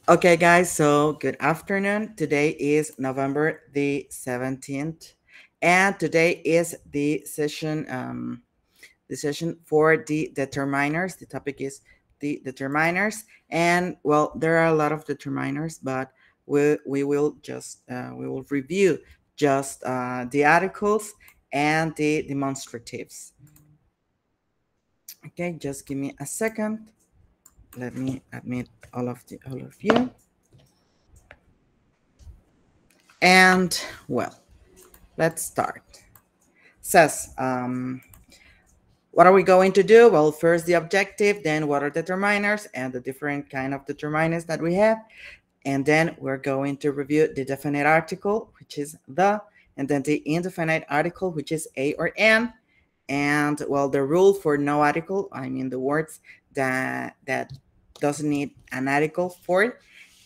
Okay, guys, so good afternoon. Today is November the 17th, and today is the session for the determiners. The topic is the determiners, and well, there are a lot of determiners, but we will just we will review just the articles and the demonstratives. Okay, just give me a second. Let me admit all of you. And well, let's start. Says, what are we going to do? Well, first the objective, then what are determiners and the different kind of determiners that we have. And then we're going to review the definite article, which is the, and then the indefinite article, which is a or an. And well, the rule for no article, I mean the words that doesn't need an article for it.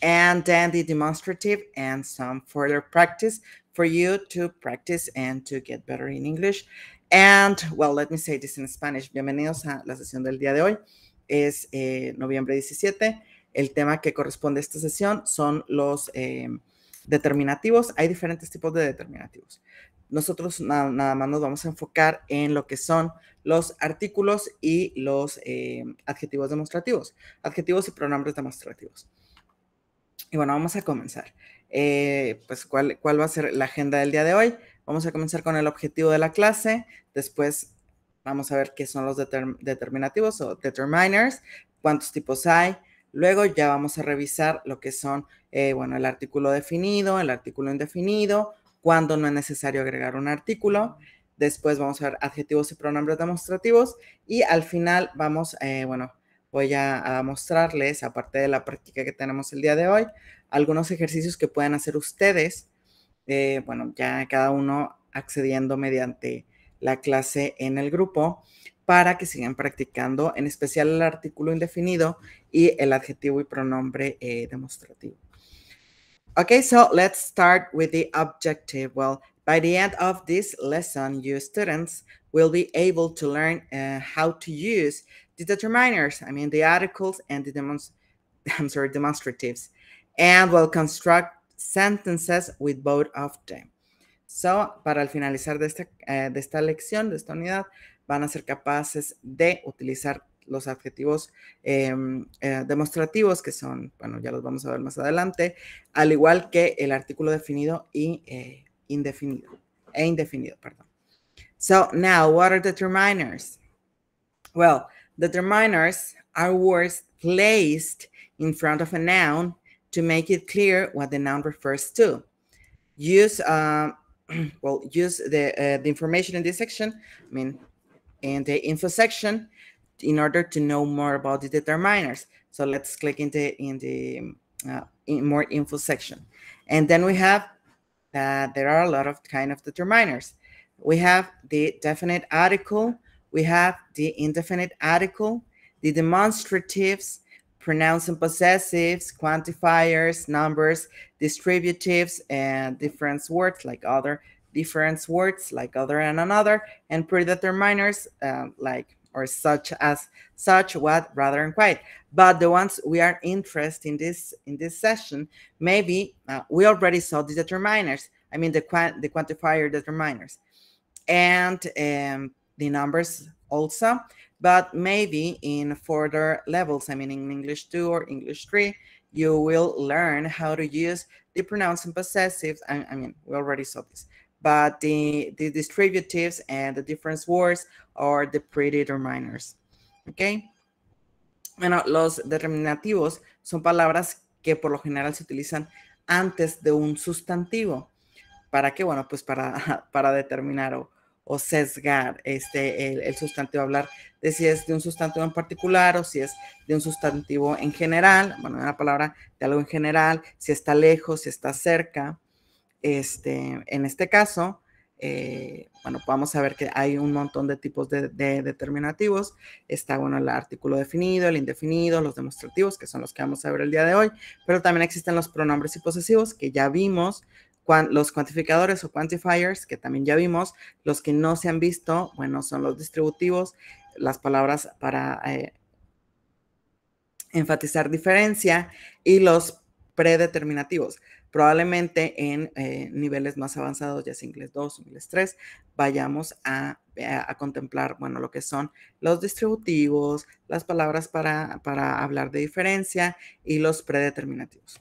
And then the demonstrative and some further practice for you to practice and to get better in English. And well, let me say this in Spanish. Bienvenidos a la sesión del día de hoy. Es noviembre 17. El tema que corresponde a esta sesión son los determinativos. Hay diferentes tipos de determinativos. Nosotros nada más nos vamos a enfocar en lo que son los artículos y los adjetivos demostrativos, adjetivos y pronombres demostrativos. Y bueno, vamos a comenzar. Pues, ¿cuál va a ser la agenda del día de hoy? Vamos a comenzar con el objetivo de la clase. Después vamos a ver qué son los determinativos o determiners, cuántos tipos hay. Luego ya vamos a revisar lo que son, bueno, el artículo definido, el artículo indefinido, cuándo no es necesario agregar un artículo. Después vamos a ver adjetivos y pronombres demostrativos. Y al final vamos, bueno, voy a mostrarles, aparte de la práctica que tenemos el día de hoy, algunos ejercicios que pueden hacer ustedes, bueno, ya cada uno accediendo mediante la clase en el grupo, para que sigan practicando, en especial el artículo indefinido y el adjetivo y pronombre demostrativo. Okay, so let's start with the objective. Well, by the end of this lesson, you students will be able to learn how to use the determiners, I mean the articles and the demonstratives, and will construct sentences with both of them. So, para el finalizar de esta lección, de esta unidad, van a ser capaces de utilizar los adjetivos demostrativos, que son, bueno, ya los vamos a ver más adelante, al igual que el artículo definido y indefinido. So, now, what are determiners? Well, determiners are words placed in front of a noun to make it clear what the noun refers to. Use the information in this section, I mean, in the info section, in order to know more about the determiners. So let's click in more info section. And then we have that there are a lot of kind of determiners. We have the definite article, we have the indefinite article, the demonstratives, pronouns and possessives, quantifiers, numbers, distributives, and different words like other, different words like other and another, and predeterminers like or such as, such, what, rather, and quite. But the ones we are interested in this session, maybe we already saw the determiners. I mean the quantifier determiners, and the numbers also. But maybe in further levels, I mean in English 2 or English 3, you will learn how to use the pronouns and possessives. I mean, we already saw this. But the distributives and the different words are the predeterminers. ¿Ok? Bueno, los determinativos son palabras que por lo general se utilizan antes de un sustantivo. ¿Para qué? Bueno, pues para determinar o sesgar el sustantivo, hablar de si es de un sustantivo en particular o si es de un sustantivo en general, bueno, una palabra de algo en general, si está lejos, si está cerca. En este caso, bueno, vamos a ver que hay un montón de tipos de determinativos. Está, bueno, el artículo definido, el indefinido, los demostrativos, que son los que vamos a ver el día de hoy, pero también existen los pronombres y posesivos, que ya vimos, los cuantificadores o quantifiers, que también ya vimos. Los que no se han visto, bueno, son los distributivos, las palabras para enfatizar diferencia, y los predeterminativos. Probablemente en niveles más avanzados, ya sea inglés 2 o inglés 3, vayamos a contemplar, bueno, lo que son los distributivos, las palabras para hablar de diferencia y los predeterminativos.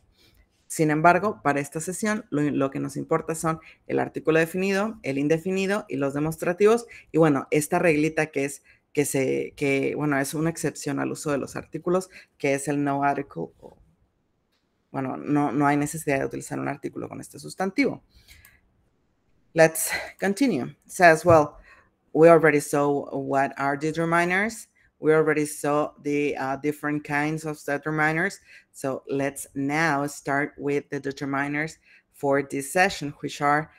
Sin embargo, para esta sesión, lo que nos importa son el artículo definido, el indefinido y los demostrativos. Y bueno, esta reglita que es bueno, es una excepción al uso de los artículos, que es el no article. Bueno, no hay necesidad de utilizar un artículo con este sustantivo. Let's continue. It says, well, we already saw what are determiners. We already saw the different kinds of determiners. So let's now start with the determiners for this session, which are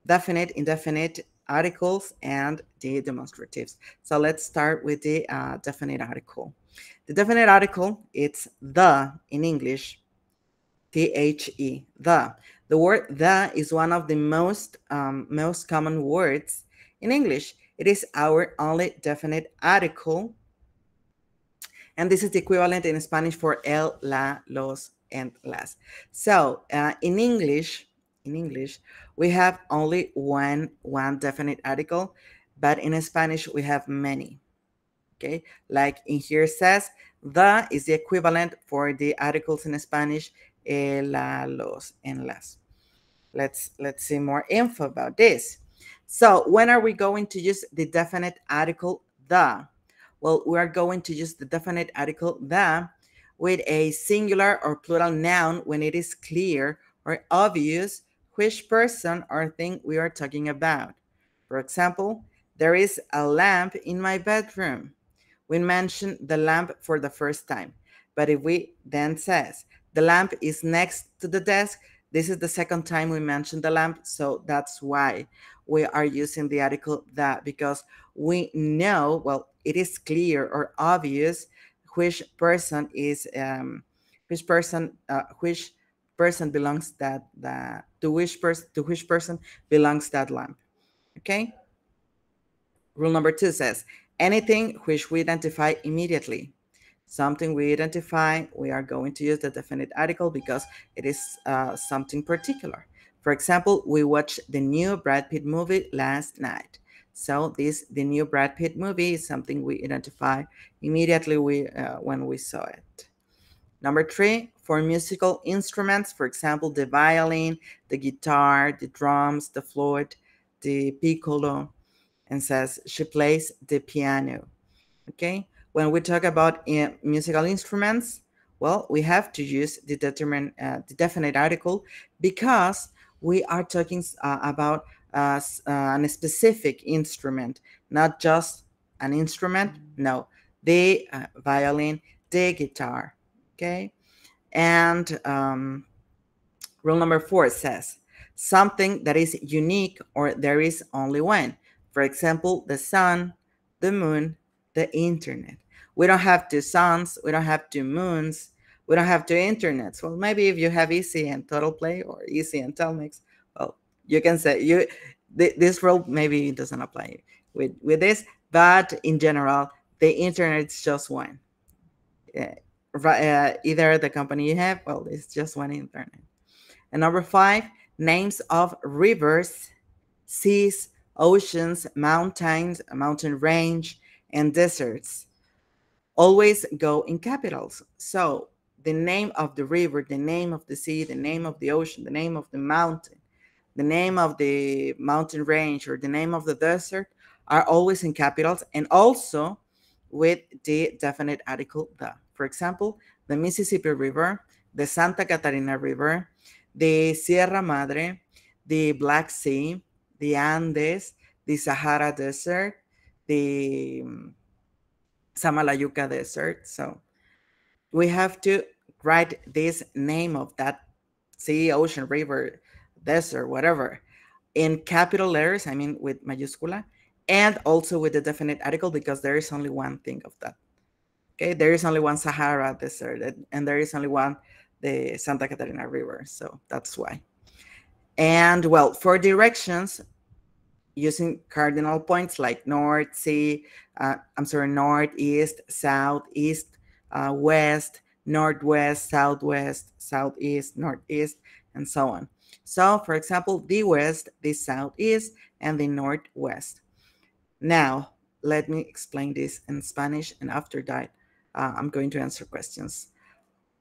definite, indefinite articles and the demonstratives. So let's start with the definite article. The definite article, it's the in English, the, the. The word the is one of the most common words in English. It is our only definite article. And this is the equivalent in Spanish for el, la, los, and las. So in English, we have only one definite article, but in Spanish we have many. Okay, like in here says, the is the equivalent for the articles in Spanish, el, la, los, and las. Let's see more info about this. So when are we going to use the definite article the? Well, we are going to use the definite article the with a singular or plural noun when it is clear or obvious which person or thing we are talking about. For example, there is a lamp in my bedroom. We mention the lamp for the first time. But if we then says the lamp is next to the desk, this is the second time we mentioned the lamp, so that's why we are using the article that, because we know, well, it is clear or obvious which person is which person belongs to which person belongs that lamp. Okay. Rule number 2 says anything which we identify immediately. Something we identify, we are going to use the definite article because it is something particular. For example, we watched the new Brad Pitt movie last night. So the new Brad Pitt movie is something we identify immediately when we saw it. Number 3, for musical instruments, for example, the violin, the guitar, the drums, the flute, the piccolo, and says she plays the piano. Okay, when we talk about musical instruments, well, we have to use the definite article because we are talking about a specific instrument, not just an instrument. No, the violin, the guitar. Okay, and rule number 4 says something that is unique or there is only one. For example, the sun, the moon, the internet. We don't have 2 suns, we don't have 2 moons, we don't have 2 internets. Well, maybe if you have Easy and Total Play or Easy and Telmex, well, you can say this rule maybe doesn't apply with this, but in general, the internet is just one. Either the company you have, well, it's just one internet. And number 5, names of rivers, seas, oceans, mountains, mountain range, and deserts always go in capitals. So the name of the river, the name of the sea, the name of the ocean, the name of the mountain, the name of the mountain range, or the name of the desert are always in capitals, and also with the definite article the. For example, the Mississippi River, the Santa Catarina River, the Sierra Madre, the Black Sea, the Andes, the Sahara Desert, the Samalayuca Desert. So we have to write this name of that sea, ocean, river, desert, whatever, in capital letters, I mean with mayúscula, and also with the definite article because there is only one thing of that. Okay, there is only one Sahara Desert, and there is only one, the Santa Catarina River. So that's why. And well, for directions, using cardinal points like north, north, east, south, east, west, northwest, southwest, southeast, northeast, and so on. So, for example, the west, the southeast, and the northwest. Now, let me explain this in Spanish, and after that, I'm going to answer questions.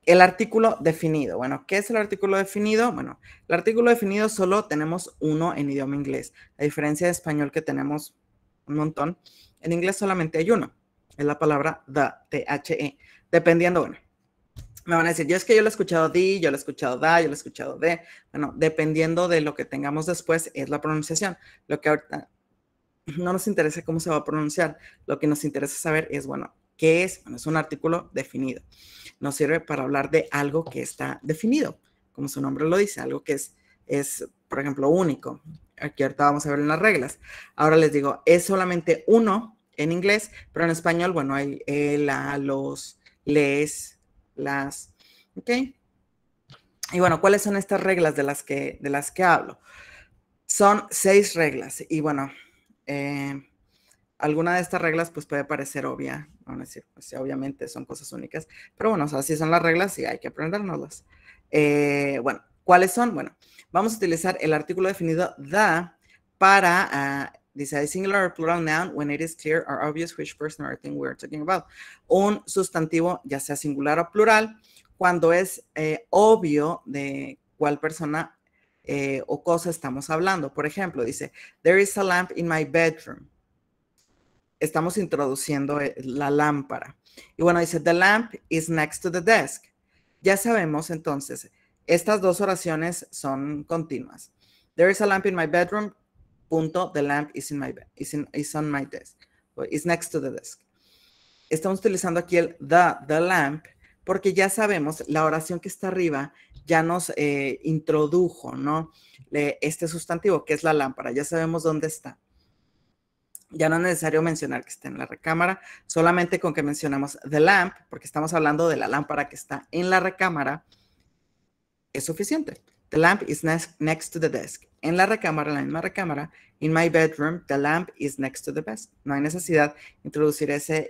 El artículo definido. Bueno, ¿qué es el artículo definido? Bueno, el artículo definido solo tenemos uno en idioma inglés, a diferencia de español que tenemos un montón. En inglés solamente hay uno, es la palabra the, the, dependiendo, bueno, me van a decir, yo es que yo lo he escuchado di, yo lo he escuchado da, yo lo he escuchado de, bueno, dependiendo de lo que tengamos después es la pronunciación. Lo que ahorita no nos interesa cómo se va a pronunciar, lo que nos interesa saber es, bueno, ¿qué es? Bueno, es un artículo definido. Nos sirve para hablar de algo que está definido, como su nombre lo dice, algo que es, por ejemplo, único. Aquí ahorita vamos a ver en las reglas. Ahora les digo, es solamente uno en inglés, pero en español, bueno, hay la, los, les, las, ¿ok? Y bueno, ¿cuáles son estas reglas de las que hablo? Son 6 reglas y bueno, alguna de estas reglas pues puede parecer obvia, van a decir, pues sí, obviamente son cosas únicas, pero bueno, o sea, así son las reglas y hay que aprendérnoslas. Bueno, ¿cuáles son? Bueno, vamos a utilizar el artículo definido the para, dice, singular or plural noun when it is clear or obvious which person or thing we're talking about. Un sustantivo, ya sea singular o plural, cuando es obvio de cuál persona o cosa estamos hablando. Por ejemplo, dice, there is a lamp in my bedroom. Estamos introduciendo la lámpara. Y bueno, dice, the lamp is next to the desk. Ya sabemos entonces, estas dos oraciones son continuas. There is a lamp in my bedroom, punto, the lamp is in my is on my desk, is next to the desk. Estamos utilizando aquí el the lamp, porque ya sabemos, la oración que está arriba ya nos introdujo, ¿no? Este sustantivo, que es la lámpara, ya sabemos dónde está. Ya no es necesario mencionar que está en la recámara, solamente con que mencionemos the lamp, porque estamos hablando de la lámpara que está en la recámara, es suficiente. The lamp is next to the desk. En la recámara, en la misma recámara, in my bedroom, the lamp is next to the desk. No hay necesidad de introducir ese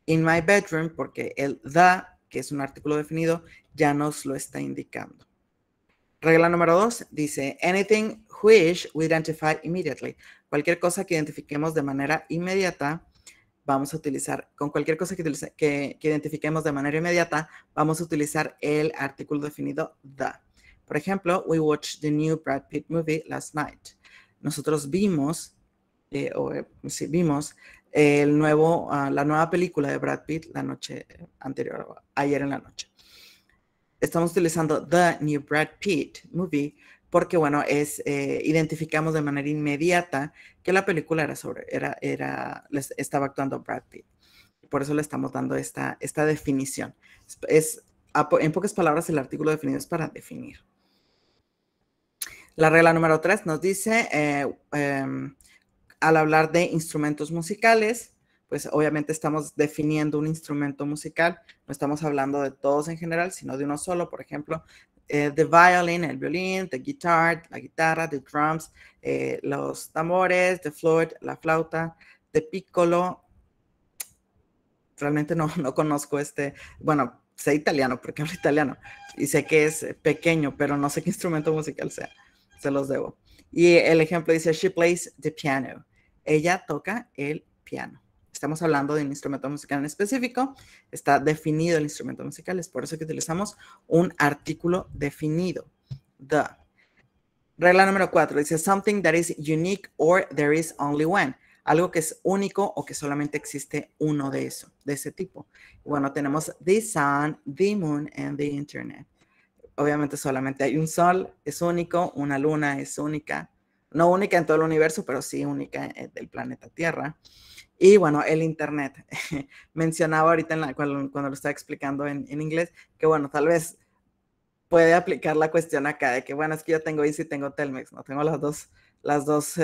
in my bedroom, porque el the, que es un artículo definido, ya nos lo está indicando. Regla número 2 dice, anything which we identify immediately. Cualquier cosa que identifiquemos de manera inmediata, vamos a utilizar, con cualquier cosa que identifiquemos de manera inmediata, vamos a utilizar el artículo definido the. Por ejemplo, we watched the new Brad Pitt movie last night. Nosotros vimos, vimos la nueva película de Brad Pitt la noche anterior, ayer en la noche. Estamos utilizando the new Brad Pitt movie porque, bueno, identificamos de manera inmediata que la película estaba actuando Brad Pitt. Por eso le estamos dando esta definición. En pocas palabras, el artículo definido es para definir. La regla número 3 nos dice, al hablar de instrumentos musicales, pues obviamente estamos definiendo un instrumento musical, no estamos hablando de todos en general, sino de uno solo. Por ejemplo, the violin, el violín, the guitar, la guitarra, the drums, los tambores, the flute, la flauta, the piccolo. Realmente no conozco bueno, sé italiano porque hablo italiano y sé que es pequeño, pero no sé qué instrumento musical sea, se los debo. Y el ejemplo dice, she plays the piano. Ella toca el piano. Estamos hablando de un instrumento musical en específico, está definido el instrumento musical, es por eso que utilizamos un artículo definido, the. Regla número 4 dice, something that is unique or there is only one. Algo que es único o que solamente existe uno de ese tipo. Bueno, tenemos the sun, the moon, and the internet. Obviamente solamente hay un sol, es único, una luna es única, no única en todo el universo, pero sí única del planeta Tierra. Y bueno, el internet. Mencionaba ahorita cuando lo estaba explicando en inglés, que bueno, tal vez puede aplicar la cuestión acá de que bueno, es que yo tengo Easy y tengo Telmex, no tengo las dos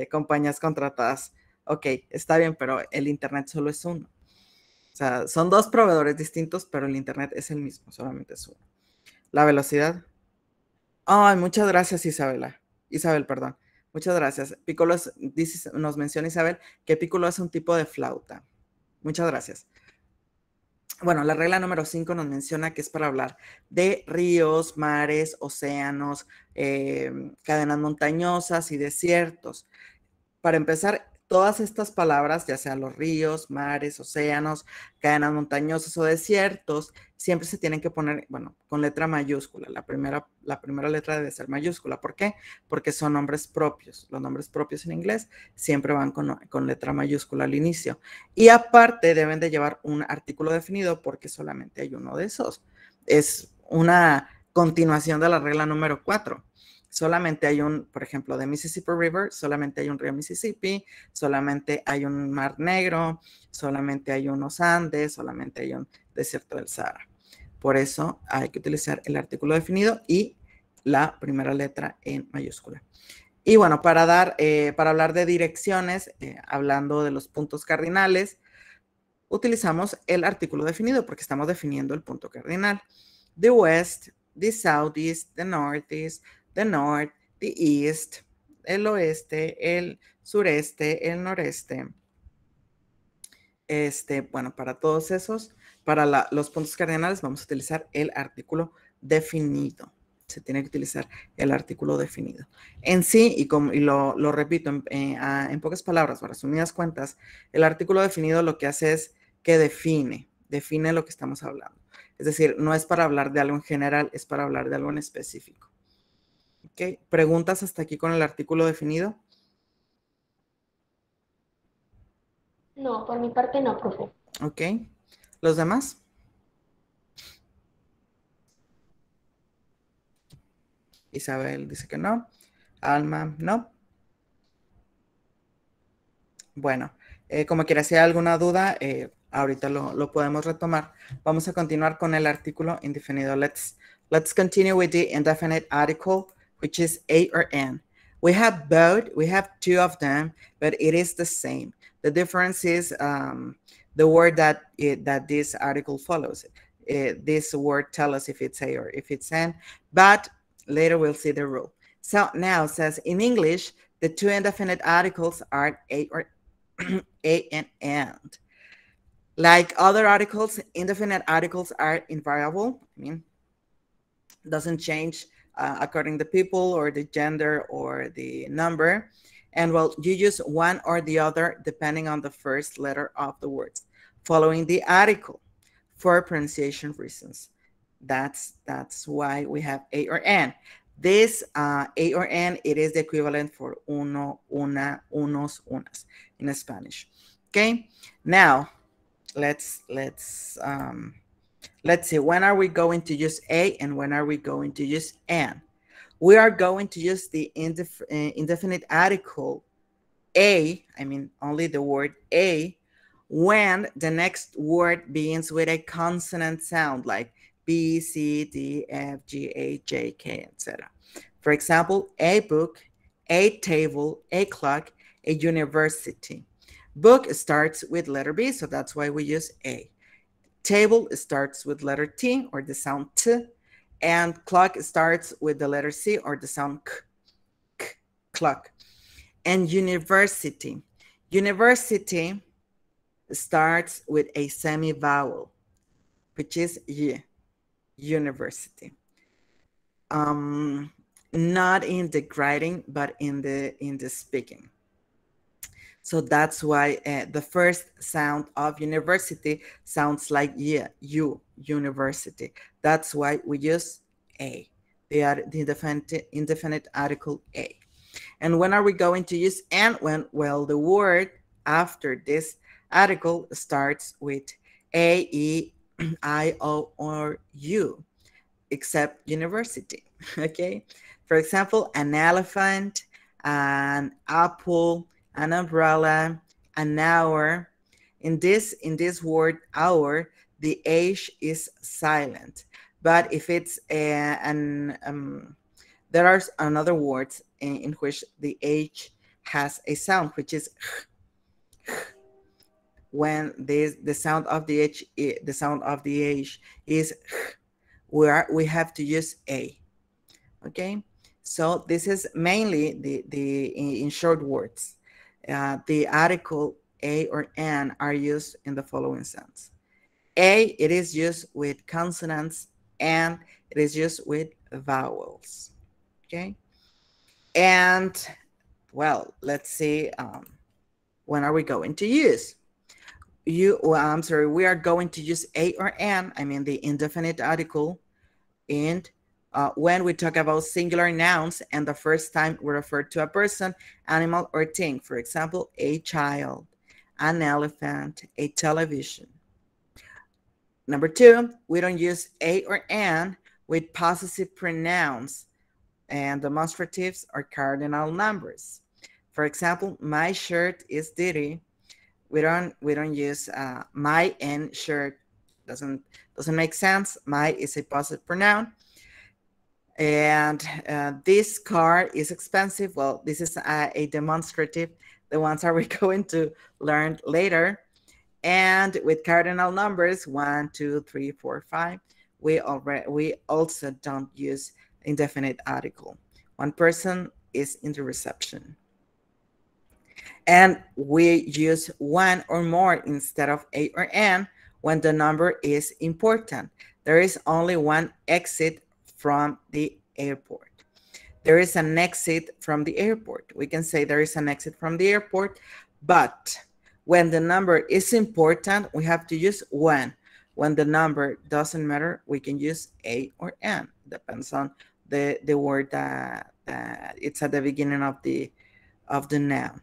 compañías contratadas. Ok, está bien, pero el internet solo es uno. O sea, son dos proveedores distintos, pero el internet es el mismo, solamente es uno. La velocidad. Ay, muchas gracias, Isabel, perdón. Muchas gracias. Piccolo nos menciona Isabel que piccolo es un tipo de flauta. Muchas gracias. Bueno, la regla número 5 nos menciona que es para hablar de ríos, mares, océanos, cadenas montañosas y desiertos. Para empezar, todas estas palabras, ya sean los ríos, mares, océanos, cadenas montañosas o desiertos, siempre se tienen que poner, bueno, con letra mayúscula. La primera letra debe ser mayúscula. ¿Por qué? Porque son nombres propios. Los nombres propios en inglés siempre van con letra mayúscula al inicio. Y aparte deben de llevar un artículo definido porque solamente hay uno de esos. Es una continuación de la regla número 4. Solamente hay por ejemplo, de Mississippi River, solamente hay un río Mississippi, solamente hay un Mar Negro, solamente hay unos Andes, solamente hay un desierto del Sahara. Por eso hay que utilizar el artículo definido y la primera letra en mayúscula. Y bueno, para hablar de direcciones, hablando de los puntos cardinales, utilizamos el artículo definido porque estamos definiendo el punto cardinal. The west, the southeast, the northeast, the north, the east, el oeste, el sureste, el noreste. Bueno, para todos esos, para los puntos cardinales vamos a utilizar el artículo definido. Se tiene que utilizar el artículo definido. En sí, y lo repito en pocas palabras, para resumidas cuentas, el artículo definido lo que hace es que define lo que estamos hablando. Es decir, no es para hablar de algo en general, es para hablar de algo en específico. ¿Ok? ¿Preguntas hasta aquí con el artículo definido? No, por mi parte no, profe. ¿Ok? ¿Los demás? Isabel dice que no. Alma, no. Bueno, como quiera, si hay alguna duda, ahorita lo podemos retomar. Vamos a continuar con el artículo indefinido. Let's continue with the indefinite article, which is a or an. We have both, we have two of them, but it is the same. The difference is the word that this article follows. This word tells us if it's a or if it's an, but later we'll see the rule. So now it says in English, the two indefinite articles are a or a and and. Like other articles, indefinite articles are invariable. I mean, doesn't change according to people or the gender or the number. And well, you use one or the other depending on the first letter of the words following the article for pronunciation reasons. That's why we have a or an. This a or an, it is the equivalent for uno, una, unos, unas in Spanish. Okay, now let's see, when are we going to use a and when are we going to use an? We are going to use the indefinite article a, I mean only the word a, when the next word begins with a consonant sound like B, C, D, F, G, H, J, K, etc. For example, a book, a table, a clock, a university. Book starts with letter B, so that's why we use a. Table starts with letter T or the sound T, and clock starts with the letter C or the sound K, K, clock. And university. University starts with a semi-vowel, which is Y, university. Not in the writing, but in the speaking. So that's why the first sound of university sounds like yeah, you, university. That's why we use a, the indefinite article a. And when are we going to use and? When, well, the word after this article starts with a, e, I, o, or u, except university, okay? For example, an elephant, an apple, an umbrella, an hour. In this word hour, the H is silent. But if it's there are another words in which the H has a sound, which is when the sound of the H is we have to use a. Okay, so this is mainly in short words. The article a or an are used in the following sense. A, it is used with consonants, and it is used with vowels. Okay. And well, let's see. When are we going to use? I'm sorry, we are going to use a or an, I mean the indefinite article, and when we talk about singular nouns and the first time we refer to a person, animal, or thing. For example, a child, an elephant, a television. Number two, we don't use a or an with possessive pronouns and demonstratives or cardinal numbers. For example, my shirt is dirty. We don't use my and shirt. Doesn't make sense. My is a possessive pronoun. And this car is expensive. Well, this is a demonstrative. The ones are we going to learn later. And with cardinal numbers 1, 2, 3, 4, 5, we also don't use indefinite article. One person is in the reception. And we use one or more instead of a or an when the number is important. There is only one exit from the airport. There is an exit from the airport. We can say there is an exit from the airport, but when the number is important, we have to use one. When the number doesn't matter, we can use a or an. Depends on the word that it's at the beginning of the noun.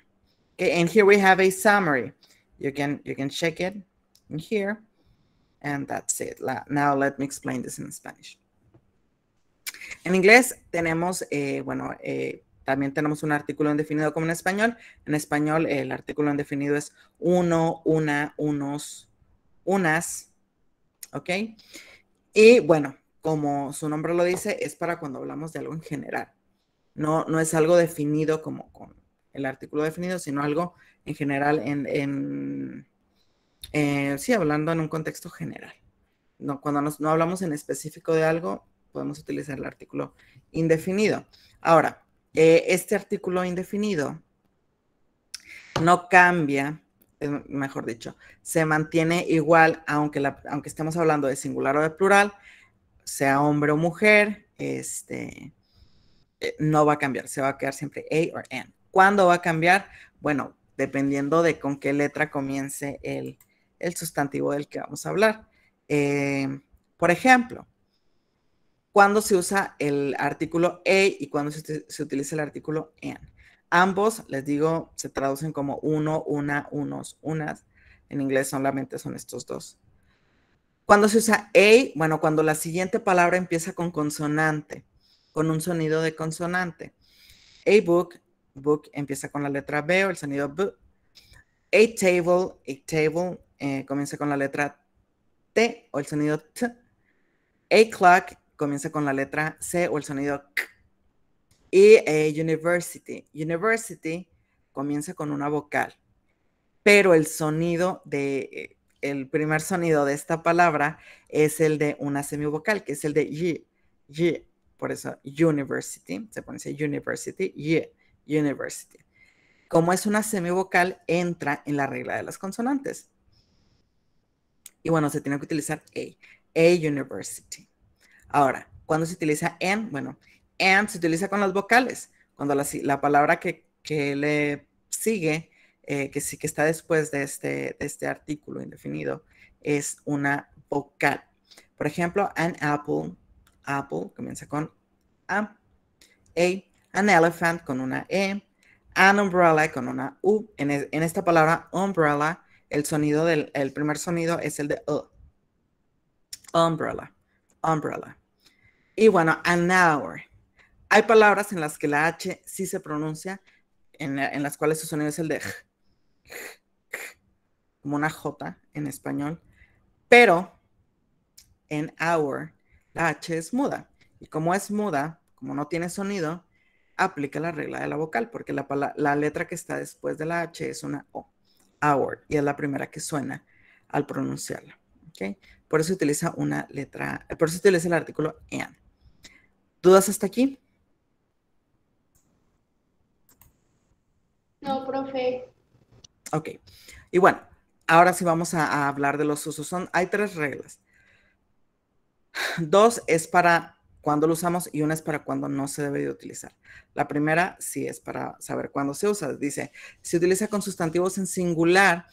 Okay, and here we have a summary. You can check it in here, and that's it. Now let me explain this in Spanish. En inglés tenemos, también tenemos un artículo indefinido como en español. En español el artículo indefinido es uno, una, unos, unas, ¿ok? Y bueno, como su nombre lo dice, es para cuando hablamos de algo en general. No es algo definido como con el artículo definido, sino algo en general, sí, hablando en un contexto general. No, cuando no hablamos en específico de algo, podemos utilizar el artículo indefinido. Ahora, este artículo indefinido no cambia, mejor dicho, se mantiene igual, aunque estemos hablando de singular o de plural, sea hombre o mujer, no va a cambiar, se va a quedar siempre a or an. ¿Cuándo va a cambiar? Bueno, dependiendo de con qué letra comience el sustantivo del que vamos a hablar. Por ejemplo, cuando se usa el artículo a y cuando se utiliza el artículo an. Ambos, les digo, se traducen como uno, una, unos, unas. En inglés solamente son estos dos. Cuando se usa a, bueno, cuando la siguiente palabra empieza con consonante, con un sonido de consonante. A book empieza con la letra B o el sonido B. A table comienza con la letra T o el sonido T. A clock comienza con la letra C o el sonido K. Y university comienza con una vocal. Pero el sonido el primer sonido de esta palabra es el de una semivocal, que es el de y. Por eso university, se pronuncia university, university. Como es una semivocal, entra en la regla de las consonantes. Y bueno, se tiene que utilizar a university. Ahora, cuando se utiliza an, bueno, an se utiliza con las vocales. Cuando la palabra que le sigue, que está después de este artículo indefinido, es una vocal. Por ejemplo, an apple comienza con a, an elephant con una e, an umbrella con una u. En esta palabra umbrella, el primer sonido es el de umbrella. Y bueno, an hour. Hay palabras en las que la H sí se pronuncia, en las cuales su sonido es el de como una J en español, pero en hour la H es muda. Y como es muda, como no tiene sonido, aplica la regla de la vocal, porque la letra que está después de la H es una O, hour, y es la primera que suena al pronunciarla. ¿Okay? Por eso utiliza por eso utiliza el artículo an. ¿Dudas hasta aquí? No, profe. Ok. Y bueno, Ahora sí vamos a hablar de los usos. Hay 3 reglas. 2 es para cuando lo usamos y 1 es para cuando no se debe de utilizar. La primera sí es para saber cuándo se usa. Dice, se utiliza con sustantivos en singular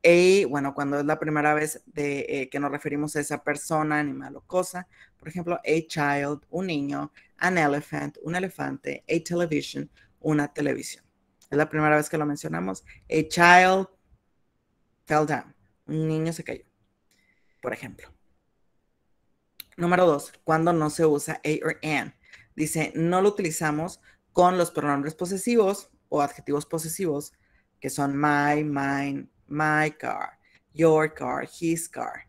y, bueno, cuando es la primera vez que nos referimos a esa persona, animal o cosa. Por ejemplo, a child, un niño, an elephant, un elefante, a television, una televisión. Es la primera vez que lo mencionamos. A child fell down. Un niño se cayó, por ejemplo. Número 2, cuando no se usa a or an. Dice, no lo utilizamos con los pronombres posesivos o adjetivos posesivos, que son my, mine, my car, your car, his car,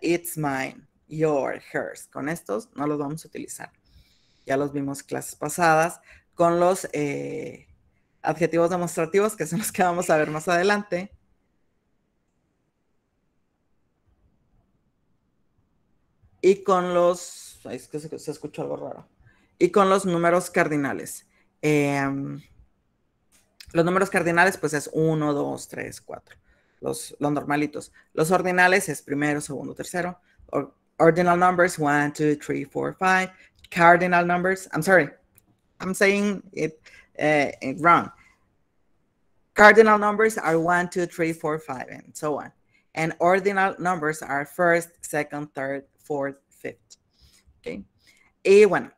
it's mine, your, hers. Con estos no los vamos a utilizar. Ya los vimos clases pasadas. Con los adjetivos demostrativos, que son los que vamos a ver más adelante. Y con los, es que se escucha algo raro. Y con los números cardinales. Los números cardinales, pues es 1, 2, 3, 4. Los normalitos. Los ordinales es primero, segundo, tercero. Ordinal numbers, 1, 2, 3, 4, 5. Cardinal numbers, I'm sorry, I'm saying it wrong. Cardinal numbers are 1, 2, 3, 4, 5, and so on. And ordinal numbers are first, second, third, fourth, fifth. Okay. Y bueno,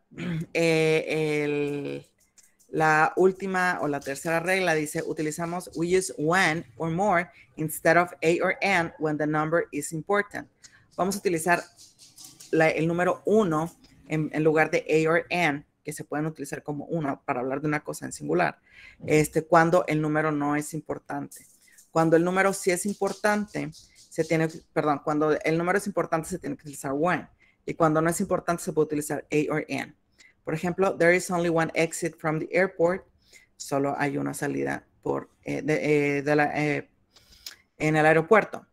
la última o la tercera regla dice, utilizamos we use when or more instead of a or an when the number is important. Vamos a utilizar el número 1 en lugar de a or an, que se pueden utilizar como 1 para hablar de una cosa en singular, cuando el número no es importante. Cuando el número sí es importante, cuando el número es importante se tiene que utilizar when. Y cuando no es importante se puede utilizar a or an. Por ejemplo, there is only one exit from the airport. Solo hay una salida en el aeropuerto.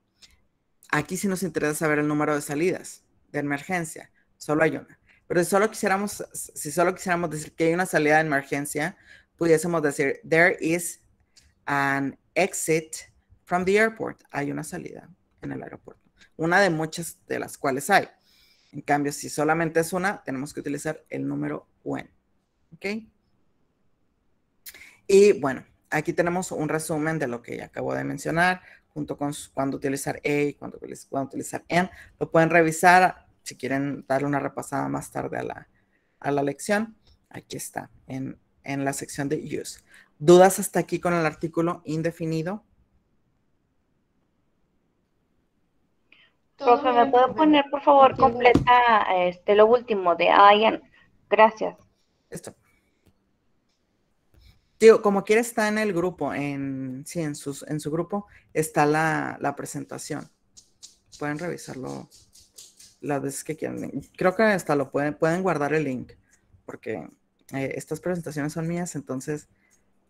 Aquí sí nos interesa saber el número de salidas de emergencia. Solo hay una. Pero si solo quisiéramos decir que hay una salida de emergencia, pudiésemos decir, there is an exit from the airport. Hay una salida en el aeropuerto. Una de muchas de las cuales hay. En cambio, si solamente es una, tenemos que utilizar el número when. ¿Ok? Y bueno, aquí tenemos un resumen de lo que ya acabo de mencionar, junto con cuándo utilizar a y cuándo utilizar an. Lo pueden revisar si quieren darle una repasada más tarde a la lección. Aquí está, en la sección de use. ¿Dudas hasta aquí con el artículo indefinido? Profe, ¿me puede poner, por favor, completa lo último de Ian? Gracias. Esto. Tío, como quiera está en el grupo, en su grupo está la presentación. Pueden revisarlo las veces que quieran. Creo que hasta lo pueden guardar el link, porque estas presentaciones son mías, entonces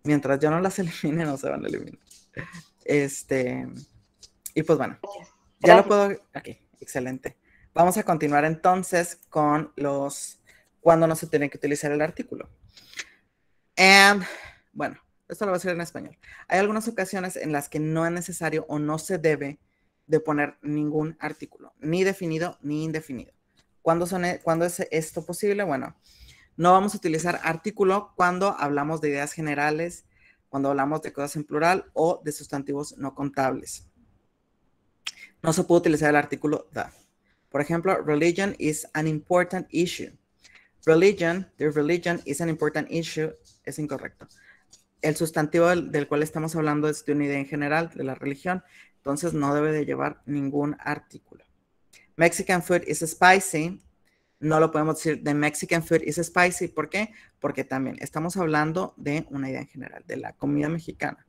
mientras yo no las elimine, no se van a eliminar. Y pues bueno, ya lo puedo. Ok, excelente. Vamos a continuar entonces con cuando no se tiene que utilizar el artículo. Bueno, esto lo voy a hacer en español. Hay algunas ocasiones en las que no es necesario o no se debe de poner ningún artículo, ni definido ni indefinido. ¿Cuándo es esto posible? Bueno, no vamos a utilizar artículo cuando hablamos de ideas generales, cuando hablamos de cosas en plural o de sustantivos no contables. No se puede utilizar el artículo the. Por ejemplo, religion is an important issue. The religion is an important issue, es incorrecto. El sustantivo del cual estamos hablando es de una idea en general, de la religión, entonces no debe de llevar ningún artículo. Mexican food is spicy. No lo podemos decir, the Mexican food is spicy. ¿Por qué? Porque también estamos hablando de una idea en general, de la comida mexicana.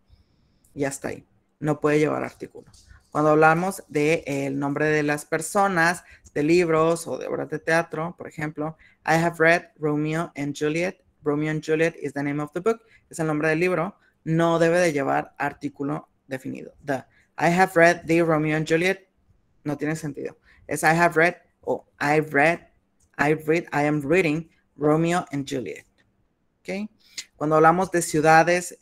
Y hasta ahí. No puede llevar artículo. Cuando hablamos del nombre de las personas, de libros o de obras de teatro, por ejemplo, I have read Romeo and Juliet. Romeo and Juliet is the name of the book. Es el nombre del libro. No debe de llevar artículo definido. The. I have read the Romeo and Juliet. No tiene sentido. Es I have read o I am reading Romeo and Juliet. ¿Ok? Cuando hablamos de ciudades,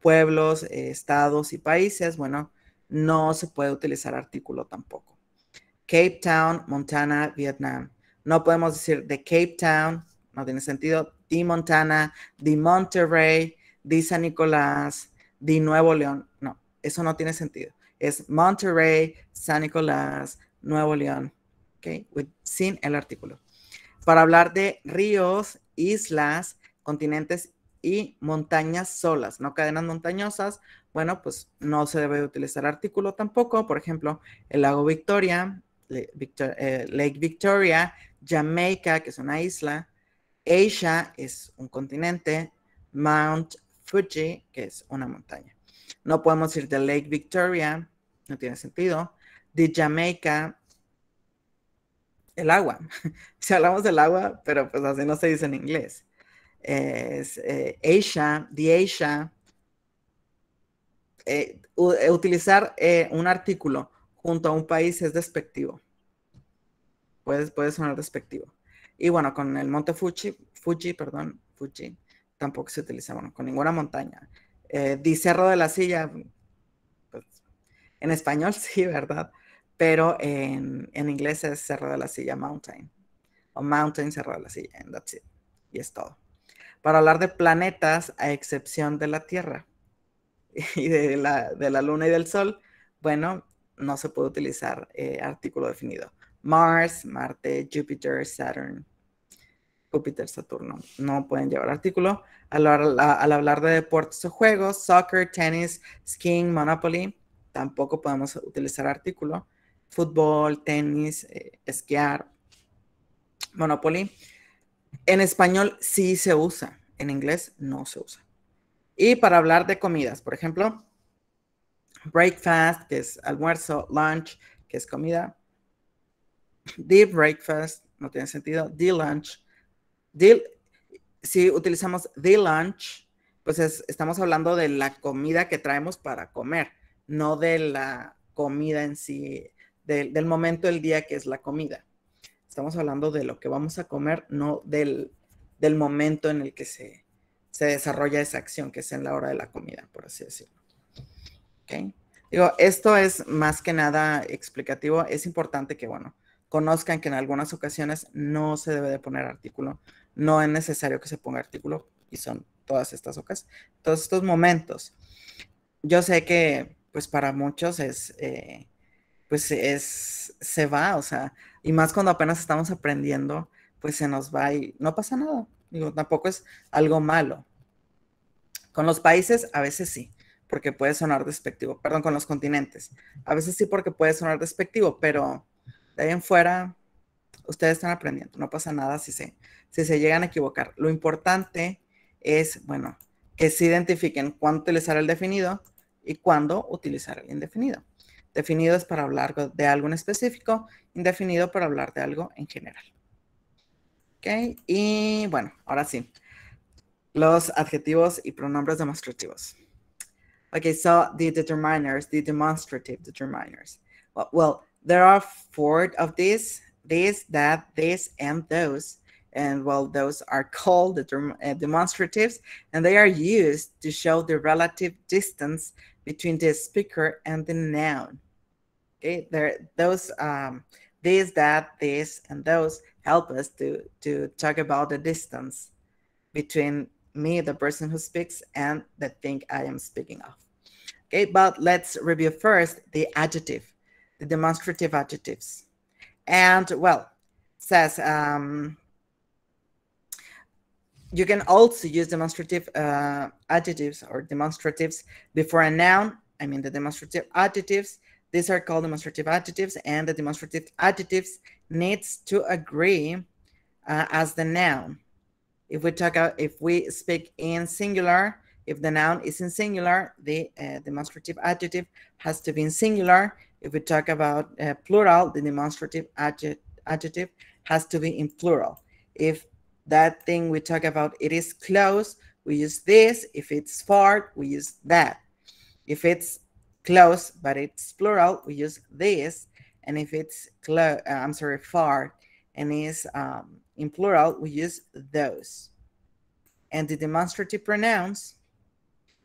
pueblos, estados y países, bueno, no se puede utilizar artículo tampoco. Cape Town, Montana, Vietnam. No podemos decir de Cape Town, no tiene sentido. De Montana, de Monterrey, de San Nicolás, de Nuevo León. No, eso no tiene sentido. Es Monterrey, San Nicolás, Nuevo León, ¿ok? Sin el artículo. Para hablar de ríos, islas, continentes y montañas solas, no cadenas montañosas, bueno, pues no se debe utilizar artículo tampoco. Por ejemplo, el lago Victoria, Lake Victoria, Jamaica, que es una isla, Asia es un continente, Mount Fuji, que es una montaña. No podemos ir de Lake Victoria, no tiene sentido. De Jamaica, el agua. Si hablamos del agua, pero pues así no se dice en inglés. Es Asia, de Asia. Utilizar un artículo junto a un país es despectivo. Puede sonar despectivo. Y bueno, con el monte Fuji, tampoco se utiliza, bueno, con ninguna montaña. Di Cerro de la Silla, pues, en español sí, ¿verdad? Pero en inglés es Cerro de la Silla Mountain. O Mountain Cerro de la Silla, and that's it. Y es todo. Para hablar de planetas, a excepción de la Tierra y de la Luna y del Sol, bueno, no se puede utilizar artículo definido. Mars, Marte, Júpiter, Saturn, Júpiter, Saturno, no pueden llevar artículo. Al hablar de deportes o juegos, soccer, tenis, skiing, Monopoly, tampoco podemos utilizar artículo. Fútbol, tenis, esquiar, Monopoly. En español sí se usa, en inglés no se usa. Y para hablar de comidas, por ejemplo, breakfast, que es almuerzo, lunch, que es comida. The breakfast, no tiene sentido. The lunch. Si utilizamos the lunch, pues estamos hablando de la comida que traemos para comer, no de la comida en sí, del momento del día que es la comida. Estamos hablando de lo que vamos a comer, no del momento en el que se desarrolla esa acción, que es en la hora de la comida, por así decirlo. ¿Okay? Digo, esto es más que nada explicativo. Es importante que, bueno, conozcan que en algunas ocasiones no se debe de poner artículo. No es necesario que se ponga artículo y son todas estas ocasiones, todos estos momentos. Yo sé que, pues, para muchos se va, o sea, y más cuando apenas estamos aprendiendo, pues se nos va y no pasa nada. Digo, tampoco es algo malo. Con los países, a veces sí, porque puede sonar despectivo. Perdón, con los continentes. A veces sí porque puede sonar despectivo, pero de ahí en fuera, ustedes están aprendiendo. No pasa nada si se llegan a equivocar. Lo importante es, bueno, que se identifiquen cuándo utilizar el definido y cuándo utilizar el indefinido. Definido es para hablar de algo en específico, indefinido para hablar de algo en general. ¿Ok? Y bueno, ahora sí. Los adjetivos y pronombres demonstrativos. Okay, so the determiners, the demonstrative determiners. Well, there are 4 of these, this, that, this, and those. And well, those are called the demonstratives, and they are used to show the relative distance between the speaker and the noun. Okay, those this, that, this, and those help us to talk about the distance between me, the person who speaks, and the thing I am speaking of. Okay, but let's review first the adjective, the demonstrative adjectives. And well, says you can also use demonstrative adjectives or demonstratives before a noun. I mean, the demonstrative adjectives, these are called demonstrative adjectives, and the demonstrative adjectives needs to agree as the noun. If we speak in singular, if the noun is in singular, the demonstrative adjective has to be in singular. If we talk about plural, the demonstrative adjective has to be in plural. If that thing we talk about, it is close, we use this. If it's far, we use that. If it's close, but it's plural, we use this. And if it's far, and is in plural, we use those. And the demonstrative pronouns,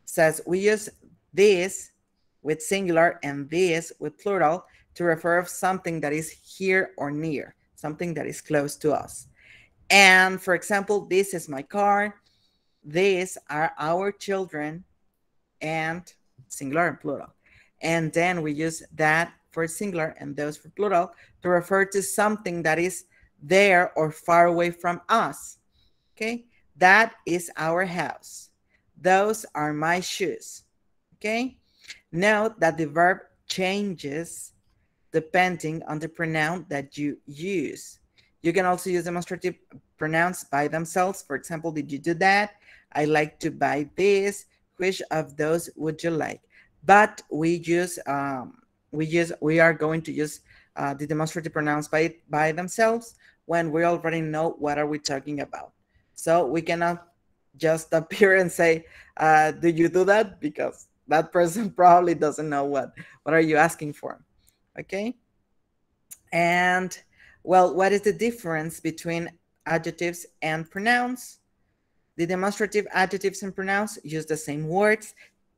says we use this with singular and this with plural to refer to something that is here or near, something that is close to us. And for example, this is my car, these are our children, and singular and plural. And then we use that for singular and those for plural to refer to something that is there or far away from us. Okay, that is our house. Those are my shoes. Okay, note that the verb changes depending on the pronoun that you use. You can also use demonstrative pronouns by themselves. For example, did you do that? I like to buy this. Which of those would you like? But we are going to use the demonstrative pronouns by themselves when we already know what are we talking about. So we cannot just appear and say, do you do that? Because that person probably doesn't know what are you asking for. Okay. And well, what is the difference between adjectives and pronouns? The demonstrative adjectives and pronouns use the same words,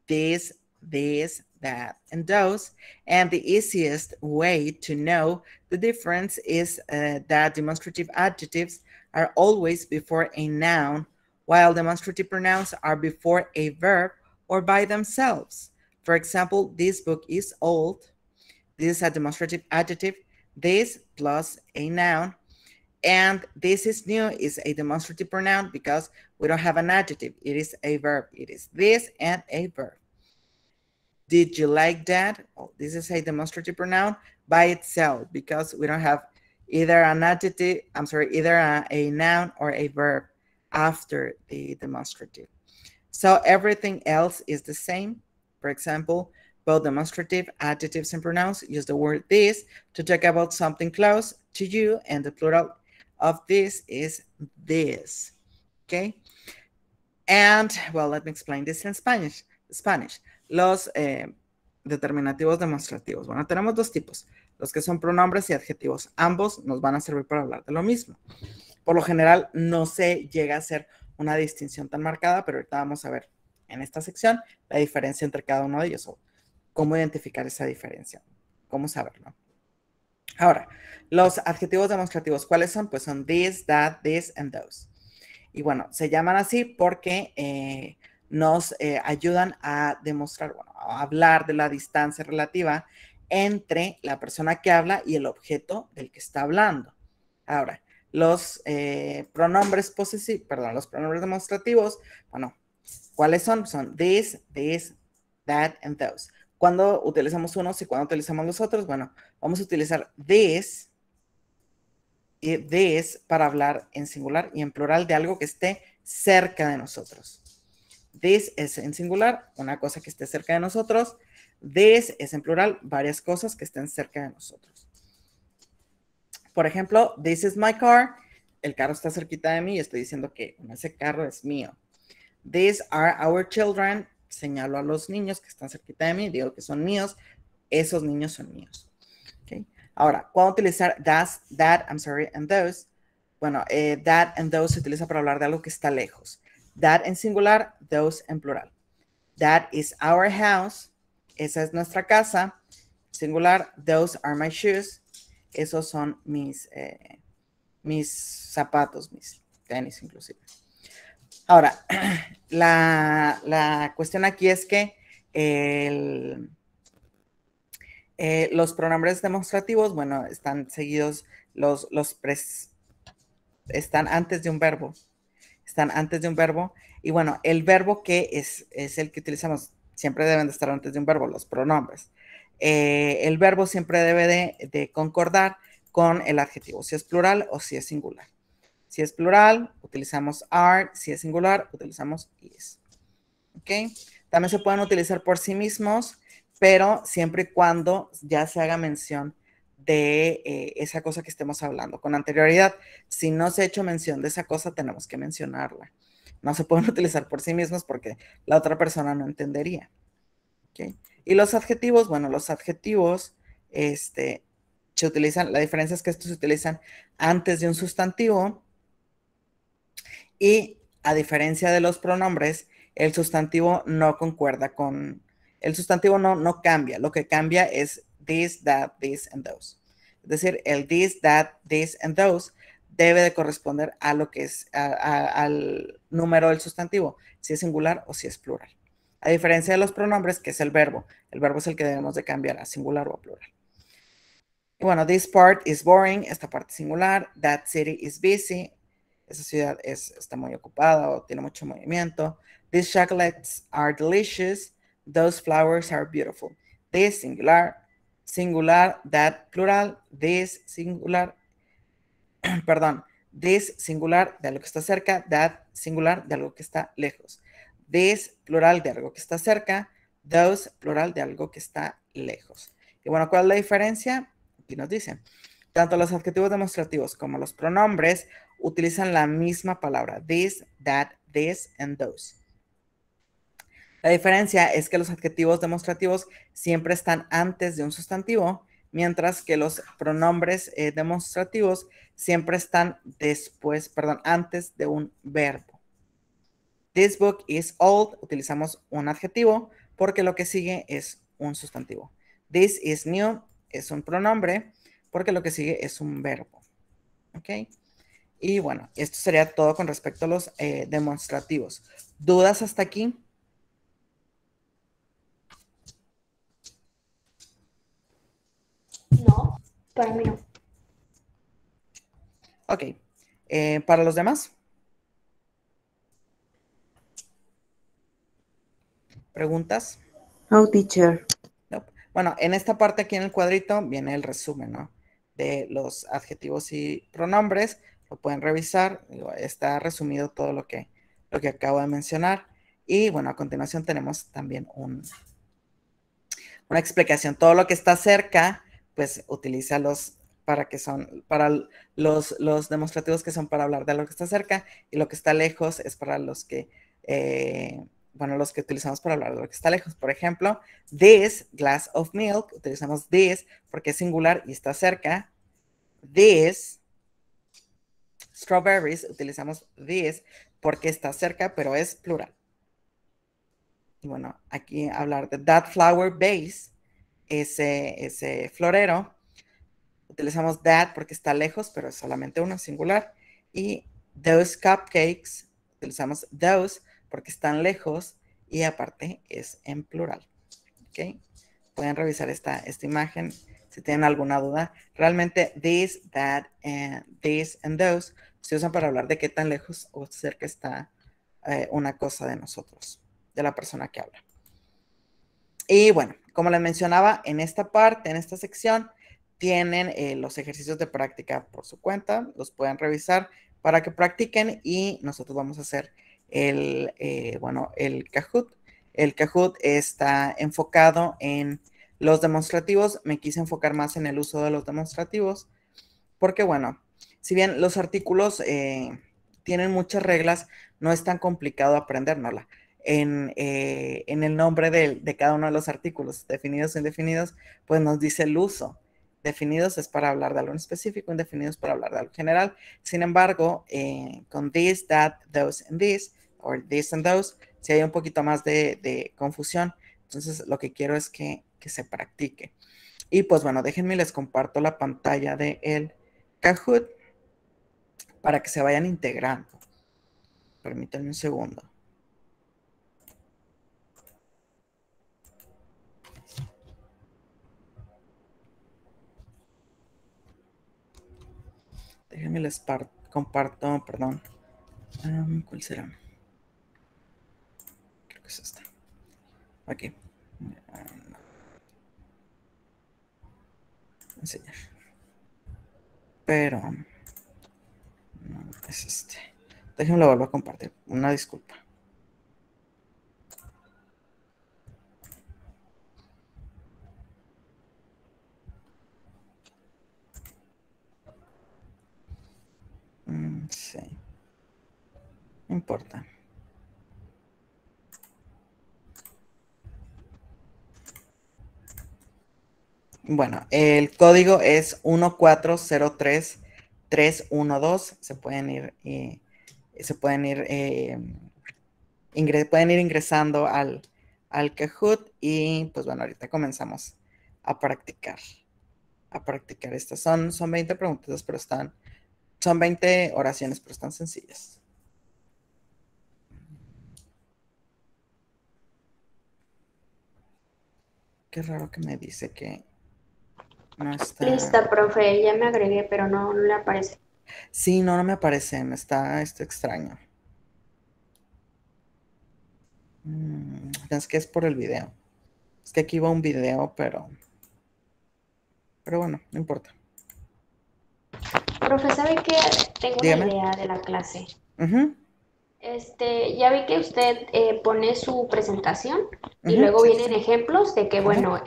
this, that, and those. And the easiest way to know the difference is that demonstrative adjectives are always before a noun, while demonstrative pronouns are before a verb or by themselves. For example, this book is old. This is a demonstrative adjective. This plus a noun. And this is new is a demonstrative pronoun because we don't have an adjective. It is a verb. It is this and a verb. Did you like that? Oh, this is a demonstrative pronoun by itself because we don't have either an adjective, either a noun or a verb after the demonstrative. So everything else is the same. For example, both demonstrative adjectives and pronouns use the word this to talk about something close to you, and the plural of this is this. Okay. And well, let me explain this in Spanish. Los determinativos demostrativos. Bueno, tenemos dos tipos, los que son pronombres y adjetivos. Ambos nos van a servir para hablar de lo mismo. Por lo general, no se llega a hacer una distinción tan marcada, pero ahorita vamos a ver en esta sección la diferencia entre cada uno de ellos o cómo identificar esa diferencia, cómo saberlo. Ahora, los adjetivos demostrativos, ¿cuáles son? Pues son this, that, this, and those. Y bueno, se llaman así porque nos ayudan a demostrar, bueno, a hablar de la distancia relativa entre la persona que habla y el objeto del que está hablando. Ahora, los pronombres los pronombres demostrativos, bueno, ¿cuáles son? Son this, that, and those. ¿Cuándo utilizamos unos y cuándo utilizamos los otros? Bueno, vamos a utilizar this y this para hablar en singular y en plural de algo que esté cerca de nosotros. This es en singular, una cosa que esté cerca de nosotros. This es en plural, varias cosas que estén cerca de nosotros. Por ejemplo, this is my car. El carro está cerquita de mí y estoy diciendo que ese carro es mío. These are our children. Señalo a los niños que están cerquita de mí, digo que son míos, esos niños son míos. Okay. Ahora, ¿cuándo utilizar that, and those? Bueno, that and those se utiliza para hablar de algo que está lejos. That en singular, those en plural. That is our house, esa es nuestra casa. Singular, those are my shoes, esos son mis zapatos, mis tenis inclusive. Ahora, la cuestión aquí es que los pronombres demostrativos, bueno, están seguidos, están antes de un verbo. Están antes de un verbo. Y bueno, el verbo que es el que utilizamos, siempre deben de estar antes de un verbo, los pronombres. El verbo siempre debe de concordar con el adjetivo, si es plural o si es singular. Si es plural, utilizamos are. Si es singular, utilizamos is. ¿Ok? También se pueden utilizar por sí mismos, pero siempre y cuando ya se haga mención de esa cosa que estemos hablando. Con anterioridad, si no se ha hecho mención de esa cosa, tenemos que mencionarla. No se pueden utilizar por sí mismos porque la otra persona no entendería. ¿Ok? Y los adjetivos, bueno, los adjetivos se utilizan, la diferencia es que estos se utilizan antes de un sustantivo. Y a diferencia de los pronombres, el sustantivo no concuerda con, el sustantivo no cambia, lo que cambia es this, that, this, and those. Es decir, el this, that, this, and those debe de corresponder a lo que es, al número del sustantivo, si es singular o si es plural. A diferencia de los pronombres, que es el verbo es el que debemos de cambiar a singular o a plural. Y bueno, this part is boring, esta parte singular, that city is busy, esa ciudad está muy ocupada o tiene mucho movimiento. These chocolates are delicious, those flowers are beautiful. This singular, singular, that plural, this singular, perdón, this singular de algo que está cerca, that singular de algo que está lejos. This plural de algo que está cerca, those plural de algo que está lejos. Y bueno, ¿cuál es la diferencia? Aquí nos dicen, tanto los adjetivos demostrativos como los pronombres utilizan la misma palabra, this, that, this, and those. La diferencia es que los adjetivos demostrativos siempre están antes de un sustantivo, mientras que los pronombres demostrativos siempre están antes de un verbo. This book is old, utilizamos un adjetivo porque lo que sigue es un sustantivo. This is new es un pronombre porque lo que sigue es un verbo. ¿Ok? Y bueno, esto sería todo con respecto a los demostrativos. ¿Dudas hasta aquí? No, para mí no. Ok. ¿Para los demás? ¿Preguntas? No, teacher. No. Bueno, en esta parte aquí en el cuadrito viene el resumen, ¿no? De los adjetivos y pronombres. Lo pueden revisar. Está resumido todo lo que acabo de mencionar. Y bueno, a continuación tenemos también una explicación. Todo lo que está cerca, pues utilízalos para los demostrativos que son para hablar de lo que está cerca, y lo que está lejos es para los que, los que utilizamos para hablar de lo que está lejos. Por ejemplo, this glass of milk, utilizamos this porque es singular y está cerca. This strawberries, utilizamos this porque está cerca, pero es plural. Y bueno, aquí hablar de that flower vase, ese florero, utilizamos that porque está lejos, pero es solamente uno, singular. Y those cupcakes, utilizamos those porque están lejos y aparte es en plural. ¿Ok? Pueden revisar esta imagen si tienen alguna duda. Realmente this, that, and those se usan para hablar de qué tan lejos o cerca está una cosa de nosotros, de la persona que habla. Y bueno, como les mencionaba, en esta parte, en esta sección, tienen los ejercicios de práctica por su cuenta. Los pueden revisar para que practiquen y nosotros vamos a hacer el Kahoot. El Kahoot está enfocado en los demostrativos. Me quise enfocar más en el uso de los demostrativos porque, bueno, si bien los artículos tienen muchas reglas, no es tan complicado aprendérnosla. En el nombre de cada uno de los artículos, definidos o indefinidos, pues nos dice el uso. Definidos es para hablar de algo en específico, indefinidos para hablar de algo general. Sin embargo, con this, that, those, and this, o this and those, sí hay un poquito más de confusión. Entonces, lo que quiero es que se practique. Y pues bueno, déjenme les comparto la pantalla de el Kahoot para que se vayan integrando. Permítanme un segundo. Déjenme les comparto, perdón. ¿Cuál será? Creo que es esta. Aquí. Enseñar. Pero no es este. Déjenme lo vuelvo a compartir. Una disculpa. Sí. No importa. Bueno, el código es 1403312. Se pueden ir pueden ir ingresando al Kahoot y pues bueno, ahorita comenzamos a practicar estas. Son 20 preguntas, pero son 20 oraciones, pero están sencillas. Qué raro que me dice que no está. Lista, profe, ya me agregué, pero no le aparece. Sí, no me aparece, está extraño. Es que es por el video. Es que aquí va un video, pero bueno, no importa. Profe, ¿sabe qué? Tengo Dígame. una idea de la clase. Ujú, Ya vi que usted pone su presentación y ujú, luego sí, vienen sí. ejemplos de que, Ajá. bueno,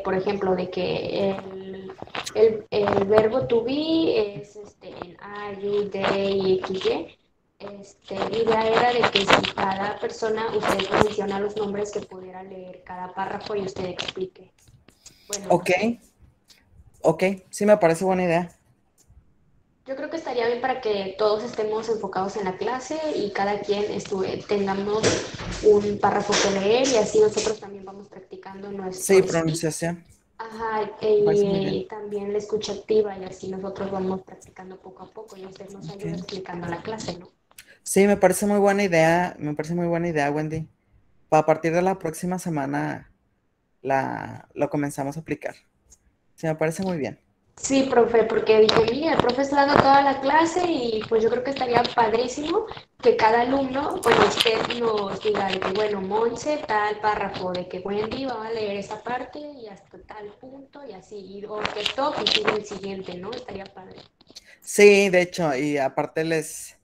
por ejemplo, de que el verbo to be es en are, you, they, xy. Mi idea era de que si cada persona, usted menciona los nombres, que pudiera leer cada párrafo y usted explique. Bueno, Ok, sí me parece buena idea. yo creo que estaría bien para que todos estemos enfocados en la clase y cada quien tengamos un párrafo que leer y así nosotros también vamos practicando nuestro Sí, speak. pronunciación. Ajá, Me parece muy bien. y también la escucha activa y así nosotros vamos practicando poco a poco y usted nos ayuda Ok. explicando la clase, ¿no? Sí, me parece muy buena idea. Me parece muy buena idea, Wendy. A partir de la próxima semana lo comenzamos a aplicar. Sí, me parece muy bien. Sí, profe, porque dije, mira, el profe está dando toda la clase y pues yo creo que estaría padrísimo que cada alumno, pues usted nos diga de que, bueno, Monse, tal párrafo, de que Wendy va a leer esa parte y hasta tal punto y así, o que stop y sigue el siguiente, ¿no? Estaría padre. Sí, de hecho, y aparte les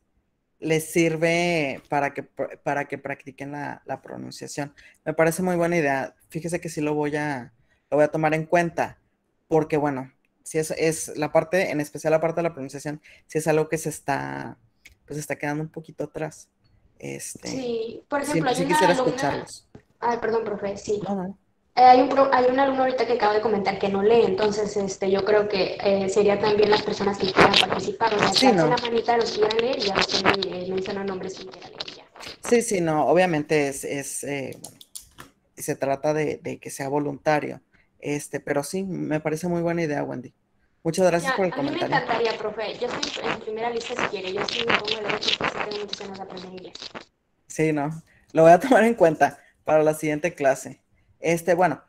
sirve para que practiquen la pronunciación. Me parece muy buena idea. Fíjese que sí lo voy a tomar en cuenta, porque bueno, si es la parte, en especial la parte de la pronunciación, si es algo que pues está quedando un poquito atrás. Sí, por Sí, ejemplo, hay sí una quisiera alumna, escucharlos. ay, perdón, profe, sí. No, no. Hay un alumno ahorita que acaba de comentar que no lee, entonces yo creo que sería también las personas que quieran participar, o sea, que Sí, alcen no. la manita los que quieran leer y ya usted menciona nombres que quiera leer y ya. Sí, no. Obviamente bueno, se trata de que sea voluntario. Pero sí, me parece muy buena idea, Wendy. Muchas gracias por el A mí me comentario. encantaría, profe. Yo estoy en su primera lista si quiere. Yo sí me pongo a leer porque sí tengo muchas ganas de aprender inglés. Sí, no. Lo voy a tomar en cuenta para la siguiente clase. Bueno,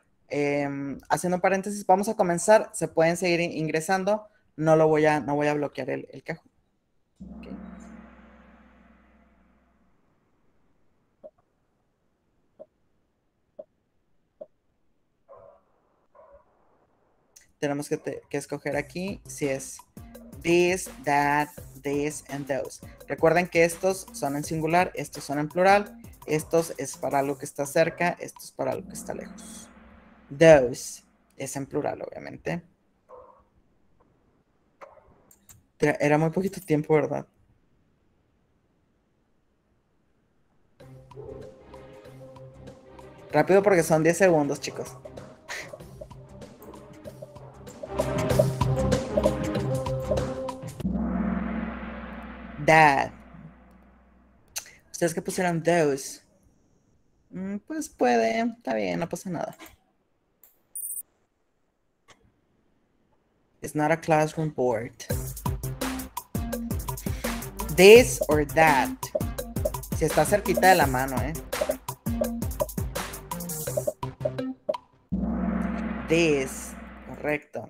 haciendo paréntesis, vamos a comenzar. Se pueden seguir ingresando. No voy a bloquear el cajón. Okay. Tenemos que escoger aquí si es this, that, this, and those. Recuerden que estos son en singular, estos son en plural, estos es para algo que está cerca, estos es para algo que está lejos. Those es en plural, obviamente. Era muy poquito tiempo, ¿verdad? Rápido porque son 10 segundos, chicos. That. ¿Ustedes qué pusieron those? Pues puede, está bien, no pasa nada. It's not a classroom board. This or that. Si está cerquita de la mano, ¿eh? This. Correcto.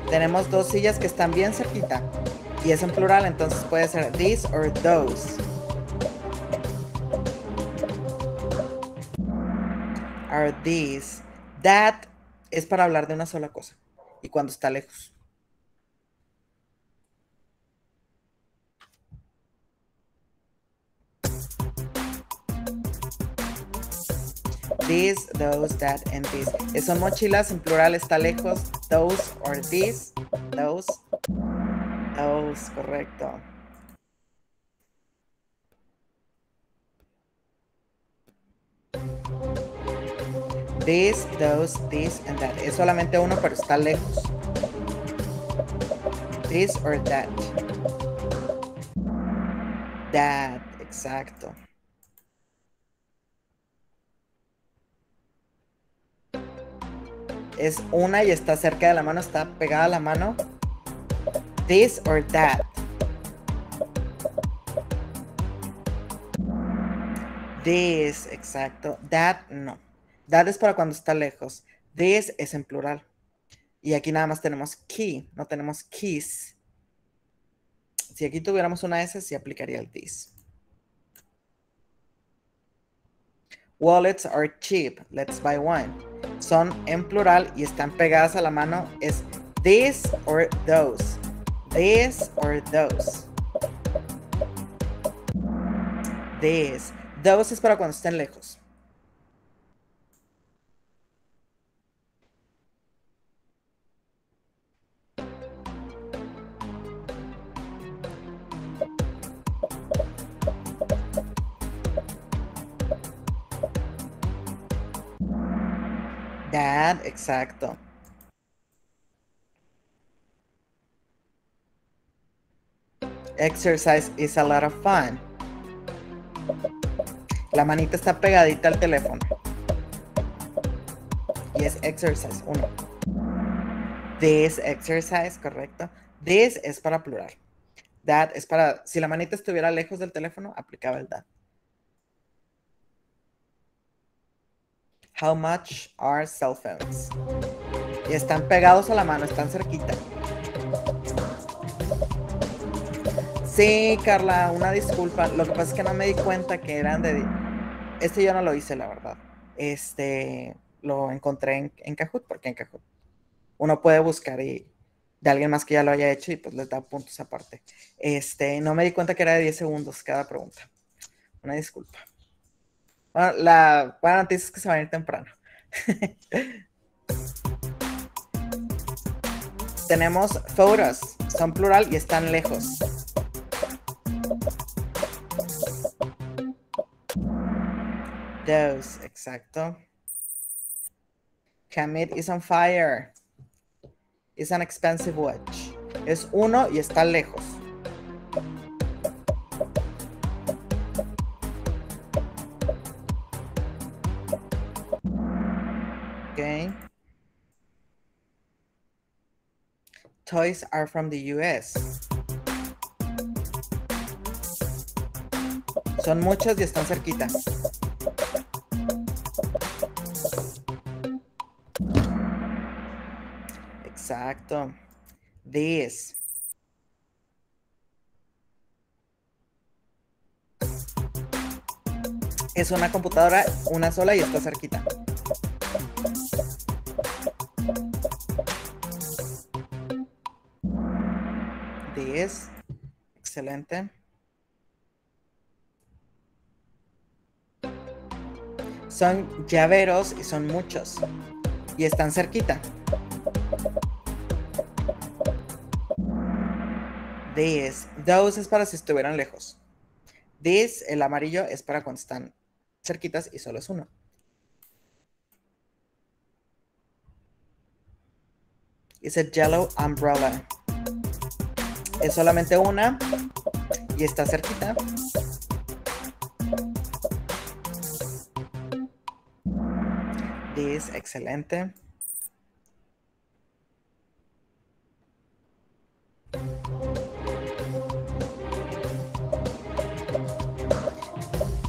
Tenemos dos sillas que están bien cerquita. Y es en plural, entonces puede ser this or those. Are these. That es para hablar de una sola cosa. Y cuando está lejos. This, those, that, and this. Son mochilas, en plural está lejos. Those or these. Those. Those, correcto. This, those, this, and that. Es solamente uno, pero está lejos. This or that. That, exacto. Es una y está cerca de la mano, está pegada a la mano. This or that. This, exacto. That, no. That es para cuando está lejos. This es en plural. Y aquí nada más tenemos key, no tenemos keys. Si aquí tuviéramos una S, sí aplicaría el this. Wallets are cheap. Let's buy one. Son en plural y están pegadas a la mano. Es this or those. This or those. This. Those es para cuando estén lejos. That, exacto. Exercise is a lot of fun. La manita está pegadita al teléfono. Y es exercise, uno. This exercise, correcto. This es para plural. That es para, si la manita estuviera lejos del teléfono, aplicaba el that. How much are cell phones? Y están pegados a la mano, están cerquita. Sí, Carla, una disculpa. Lo que pasa es que no me di cuenta que eran de... Este yo no lo hice, la verdad. Lo encontré en Kahoot, porque en Kahoot uno puede buscar y de alguien más que ya lo haya hecho y pues les da puntos aparte. No me di cuenta que era de 10 segundos cada pregunta. Una disculpa. Bueno, la buena noticia es que se van a ir temprano. Tenemos photos, son plural y están lejos. Those, exacto. Hamid is on fire. It's an expensive watch. Es uno y está lejos. Okay. Toys are from the US. Son muchos y están cerquita. Exacto. This. Es una computadora, una sola y está cerquita. This. Excelente. Son llaveros y son muchos. Y están cerquita. This. Those es para si estuvieran lejos. This, el amarillo, es para cuando están cerquitas y solo es uno. It's a yellow umbrella. Es solamente una y está cerquita. This, excelente.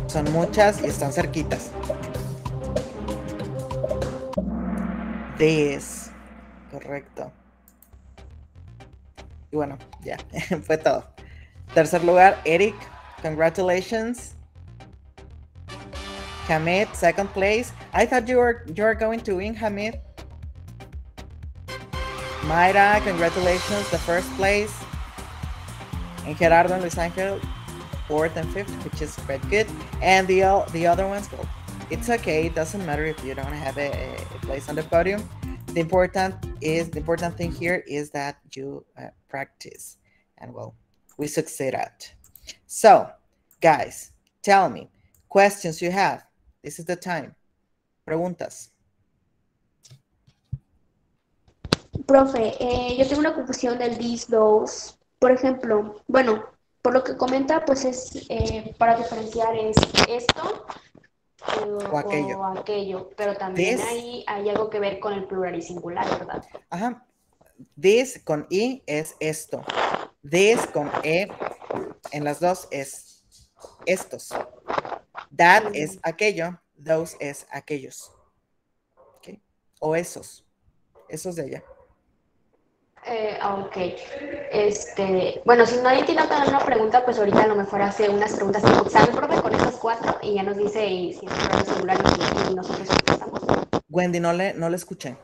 Son muchas y están cerquitas. This. Correcto. Y bueno, ya, fue todo. Tercer lugar, Eric. Congratulations. Hamid, second place. I thought you were going to win, Hamid. Mayra, congratulations, the first place. And Gerardo and Luis Angel, fourth and fifth, which is quite good. And the other ones, well, it's okay. It doesn't matter if you don't have a place on the podium. The important thing here is that you practice, and well, we succeed at. So, guys, tell me questions you have. This is the time. Preguntas. Profe, yo tengo una confusión del these, those. Por ejemplo, bueno, por lo que comenta, pues es para diferenciar es esto O aquello. o aquello, pero también This, ahí hay algo que ver con el plural y singular, ¿verdad? ajá. This con I es esto. This con E en las dos es estos. That es aquello. Those es aquellos. ¿Okay? O esos. Esos de allá. Ok. Bueno, si nadie tiene otra pregunta, pues ahorita a lo mejor hace unas preguntas tipo examen, profe, con estas 4 y ya nos dice si es plural o singular y nosotros contestamos. Wendy, no le escuché.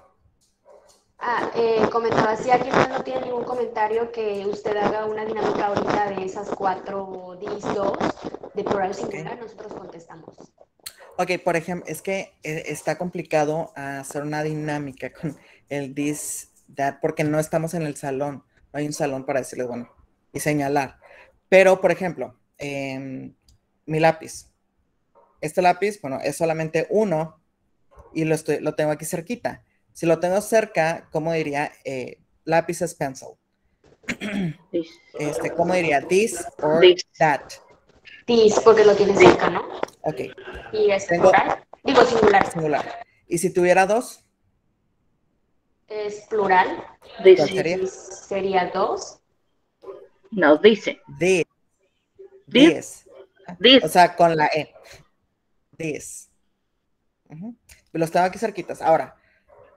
Comentaba, si alguien más no tiene ningún comentario, que usted haga una dinámica ahorita de esas 4 dis 2 de plural o singular, Okay. nosotros contestamos. Ok, por ejemplo, es que está complicado hacer una dinámica con el this, that, porque no estamos en el salón. No hay un salón para decirles, bueno, y señalar. Pero, por ejemplo, mi lápiz. Este lápiz, bueno, es solamente uno y lo tengo aquí cerquita. Si lo tengo cerca, ¿cómo diría? Lápiz es pencil. ¿Cómo diría? This or This. that. Dis, porque lo tiene cerca, ¿no? Ok. Y es Tengo plural, digo singular. singular. ¿Y si tuviera dos? Es plural. ¿Cuál Dice. sería? Dis sería 2. No, dice. This. This. This. This. O sea, con la E. This. Los tengo aquí cerquitas. Ahora,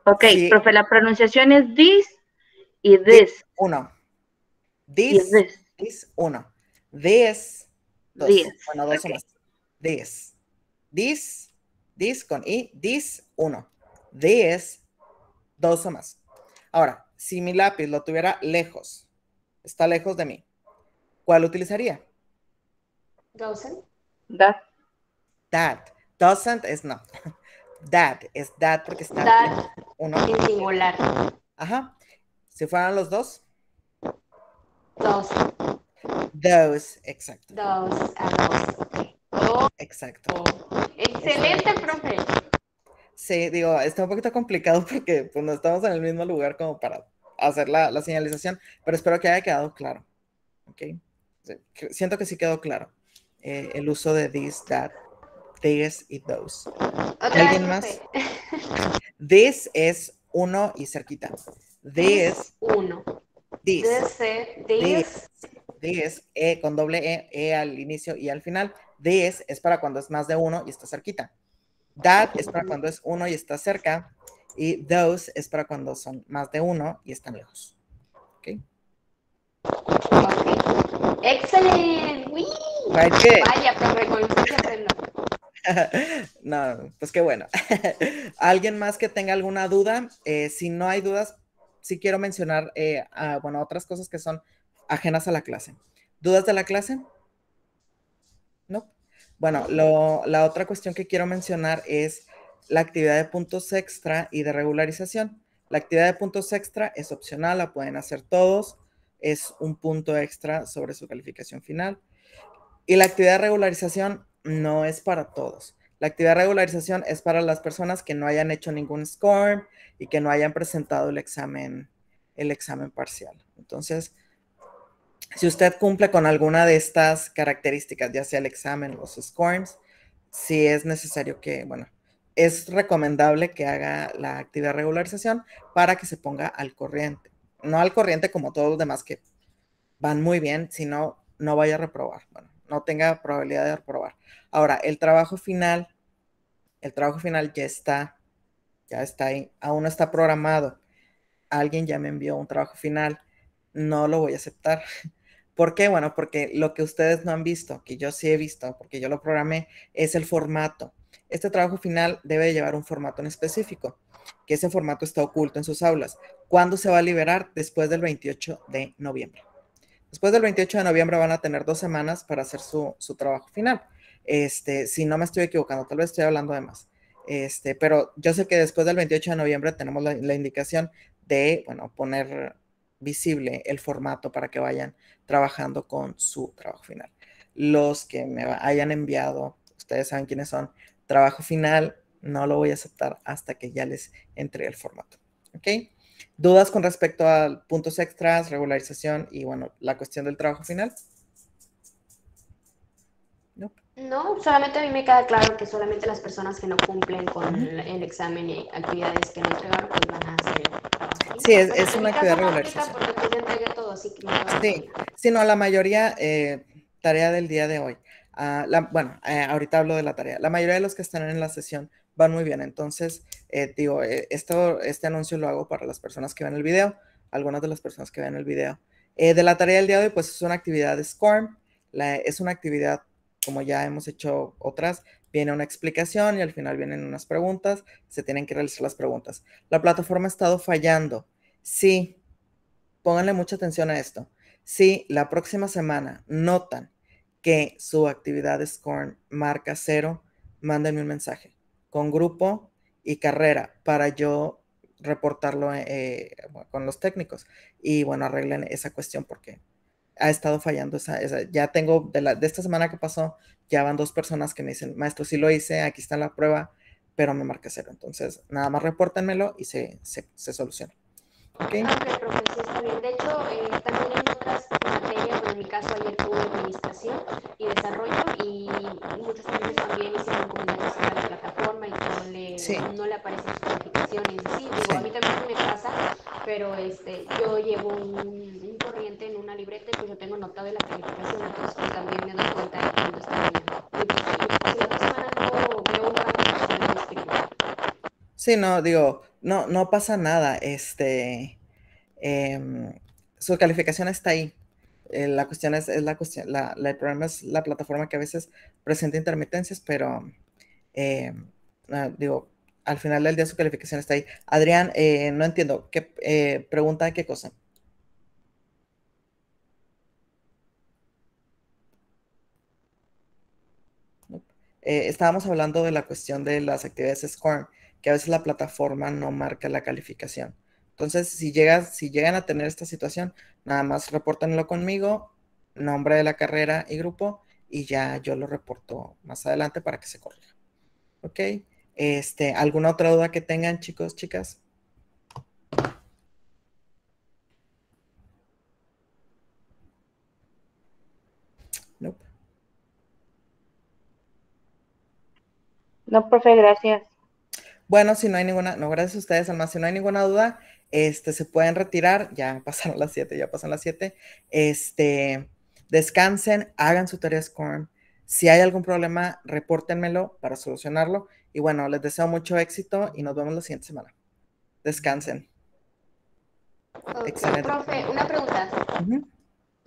Ok, si profe, la pronunciación es this y this, this. uno. Y This, this. this, uno. This, dos. This. Bueno, dos o Ok. más. This. This con I. This, uno. This, dos o más. Ahora, si mi lápiz lo tuviera lejos, está lejos de mí, ¿cuál utilizaría? Doesn't. That. That. Doesn't es no. That es that porque está That uno. en singular. Ajá. Si fueran los dos, Dos. those. Exacto. Dos a dos. Oh, Exacto. excelente, profe. Sí, digo, está un poquito complicado porque pues, no estamos en el mismo lugar como para hacer la señalización, pero espero que haya quedado claro. ¿Ok? Siento que sí quedó claro el uso de this, that, this y those. Otra ¿Alguien vez, más? profe. This es uno y cerquita. This, uno. This, This, this, con doble E al inicio y al final. This es para cuando es más de uno y está cerquita. That es para cuando es uno y está cerca. Y those es para cuando son más de uno y están lejos. ¿Ok? ok. Excelente. Right, good. Vaya, profe, con usted sí aprendo. No, pues qué bueno. ¿Alguien más que tenga alguna duda? Si no hay dudas, sí quiero mencionar, bueno, otras cosas que son ajenas a la clase. ¿Dudas de la clase? No. Bueno, la otra cuestión que quiero mencionar es la actividad de puntos extra y de regularización. La actividad de puntos extra es opcional, la pueden hacer todos. Es un punto extra sobre su calificación final. Y la actividad de regularización no es para todos. La actividad de regularización es para las personas que no hayan hecho ningún score y que no hayan presentado el examen parcial. Entonces, si usted cumple con alguna de estas características, ya sea el examen o los scores, sí es necesario que, bueno, es recomendable que haga la actividad de regularización para que se ponga al corriente. No al corriente como todos los demás que van muy bien, sino no vaya a reprobar. Bueno, no tenga probabilidad de reprobar. Ahora, el trabajo final ya está ahí, aún no está programado. Alguien ya me envió un trabajo final, no lo voy a aceptar. ¿Por qué? Bueno, porque lo que ustedes no han visto, que yo sí he visto, porque yo lo programé, es el formato. Este trabajo final debe llevar un formato en específico, que ese formato está oculto en sus aulas. ¿Cuándo se va a liberar? Después del 28 de noviembre. Después del 28 de noviembre van a tener 2 semanas para hacer su trabajo final. Si no me estoy equivocando, tal vez estoy hablando de más. Pero yo sé que después del 28 de noviembre tenemos la indicación de, bueno, poner visible el formato para que vayan trabajando con su trabajo final. Los que me hayan enviado, ustedes saben quiénes son, trabajo final, no lo voy a aceptar hasta que ya les entregue el formato. ¿Ok? ¿Dudas con respecto a puntos extras, regularización y, bueno, la cuestión del trabajo final? No, solamente a mí me queda claro que solamente las personas que no cumplen con Ujú. el examen y actividades que no entregaron, pues van a hacer el trabajo ahí. Sí, Bueno, es en una mi actividad caso de no aplica regularización. porque pues ya entregué todo, así que me va muy Sí, bien. sí, no, la mayoría, tarea del día de hoy. Bueno, ahorita hablo de la tarea. La mayoría de los que están en la sesión van muy bien. Entonces, digo, este anuncio lo hago para las personas que ven el video, algunas de las personas que ven el video. De la tarea del día de hoy, pues es una actividad de SCORM. Es una actividad, como ya hemos hecho otras, viene una explicación y al final vienen unas preguntas. Se tienen que realizar las preguntas. La plataforma ha estado fallando. Sí, pónganle mucha atención a esto. Si la próxima semana notan que su actividad de SCORM marca 0, mándenme un mensaje con grupo y carrera para yo reportarlo con los técnicos. Y bueno, arreglen esa cuestión porque ha estado fallando ya tengo de esta semana que pasó, ya van 2 personas que me dicen, maestro, sí lo hice, aquí está la prueba, pero me marca 0. Entonces, nada más repórtenmelo y se soluciona. ¿Ok? Ok, profe, sí está bien. De hecho, también en otras materias, bueno, en mi caso ayer tuve administración y desarrollo y muchos alumnos también hicieron comentarios sobre la plataforma y Sí, no le aparecen sus calificaciones. Sí, digo, a sí. mí también me pasa, pero yo llevo un corriente en una libreta y pues yo tengo anotado la calificación, entonces pues también me doy cuenta de cuando está bien. Y pues, si la otra semana no veo un cambio, pues yo les escribo. Sí, no, digo, no pasa nada. Su calificación está ahí. La cuestión es la cuestión, el problema es la plataforma que a veces presenta intermitencias, pero digo, al final del día su calificación está ahí. Adrián, no entiendo, pregunta de qué cosa. Estábamos hablando de la cuestión de las actividades SCORM, que a veces la plataforma no marca la calificación. Entonces, si llegan a tener esta situación, nada más repórtenlo conmigo, nombre de la carrera y grupo, y ya yo lo reporto más adelante para que se corrija. ¿Ok? ¿Alguna otra duda que tengan, chicos, chicas? Nope. No, profe, gracias. Bueno, si no hay ninguna, no, gracias a ustedes, Alma, si no hay ninguna duda, se pueden retirar, ya pasaron las 7, ya pasan las 7, descansen, hagan su tarea SCORM, si hay algún problema, repórtenmelo para solucionarlo, y bueno, les deseo mucho éxito y nos vemos la siguiente semana. Descansen. Ok, Excelente. profe, una pregunta. Ujú.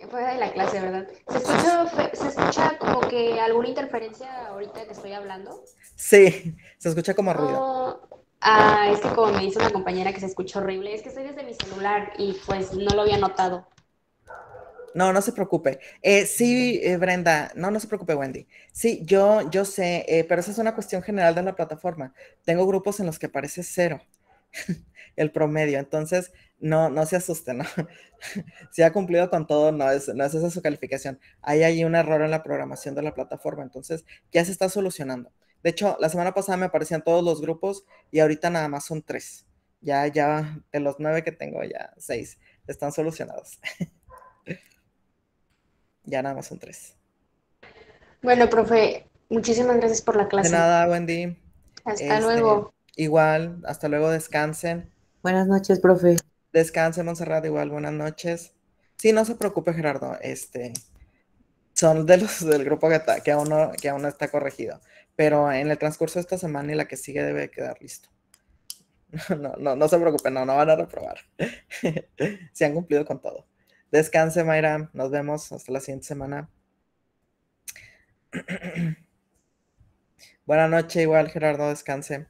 Fuera de la clase, ¿verdad? Sí, sí, Se escucha como que alguna interferencia ahorita que estoy hablando? sí, se escucha como ruido. Oh, es que como me dice una compañera que se escucha horrible, es que estoy desde mi celular y pues no lo había notado. No, no se preocupe. Sí, Brenda, no se preocupe, Wendy. Sí, yo sé, pero esa es una cuestión general de la plataforma. Tengo grupos en los que aparece 0 el promedio, entonces no se asusten, ¿no? Si ha cumplido con todo, no es esa su calificación. Hay un error en la programación de la plataforma, entonces ya se está solucionando. De hecho, la semana pasada me aparecían todos los grupos y ahorita nada más son 3. Ya de los 9 que tengo, ya 6 están solucionados. Ya nada más son 3. Bueno, profe, muchísimas gracias por la De clase. nada, Wendy. Hasta Este, luego. igual, hasta luego, descansen. Buenas noches, profe. Descansen, Montserrat, igual, buenas noches. Sí, no se preocupe, Gerardo. Son de los del grupo que aún no está corregido. Pero en el transcurso de esta semana y la que sigue debe quedar listo. No se preocupe, no van a reprobar. Se han cumplido con todo. Descanse, Mayra. Nos vemos hasta la siguiente semana. Buenas noches, igual, Gerardo, descanse.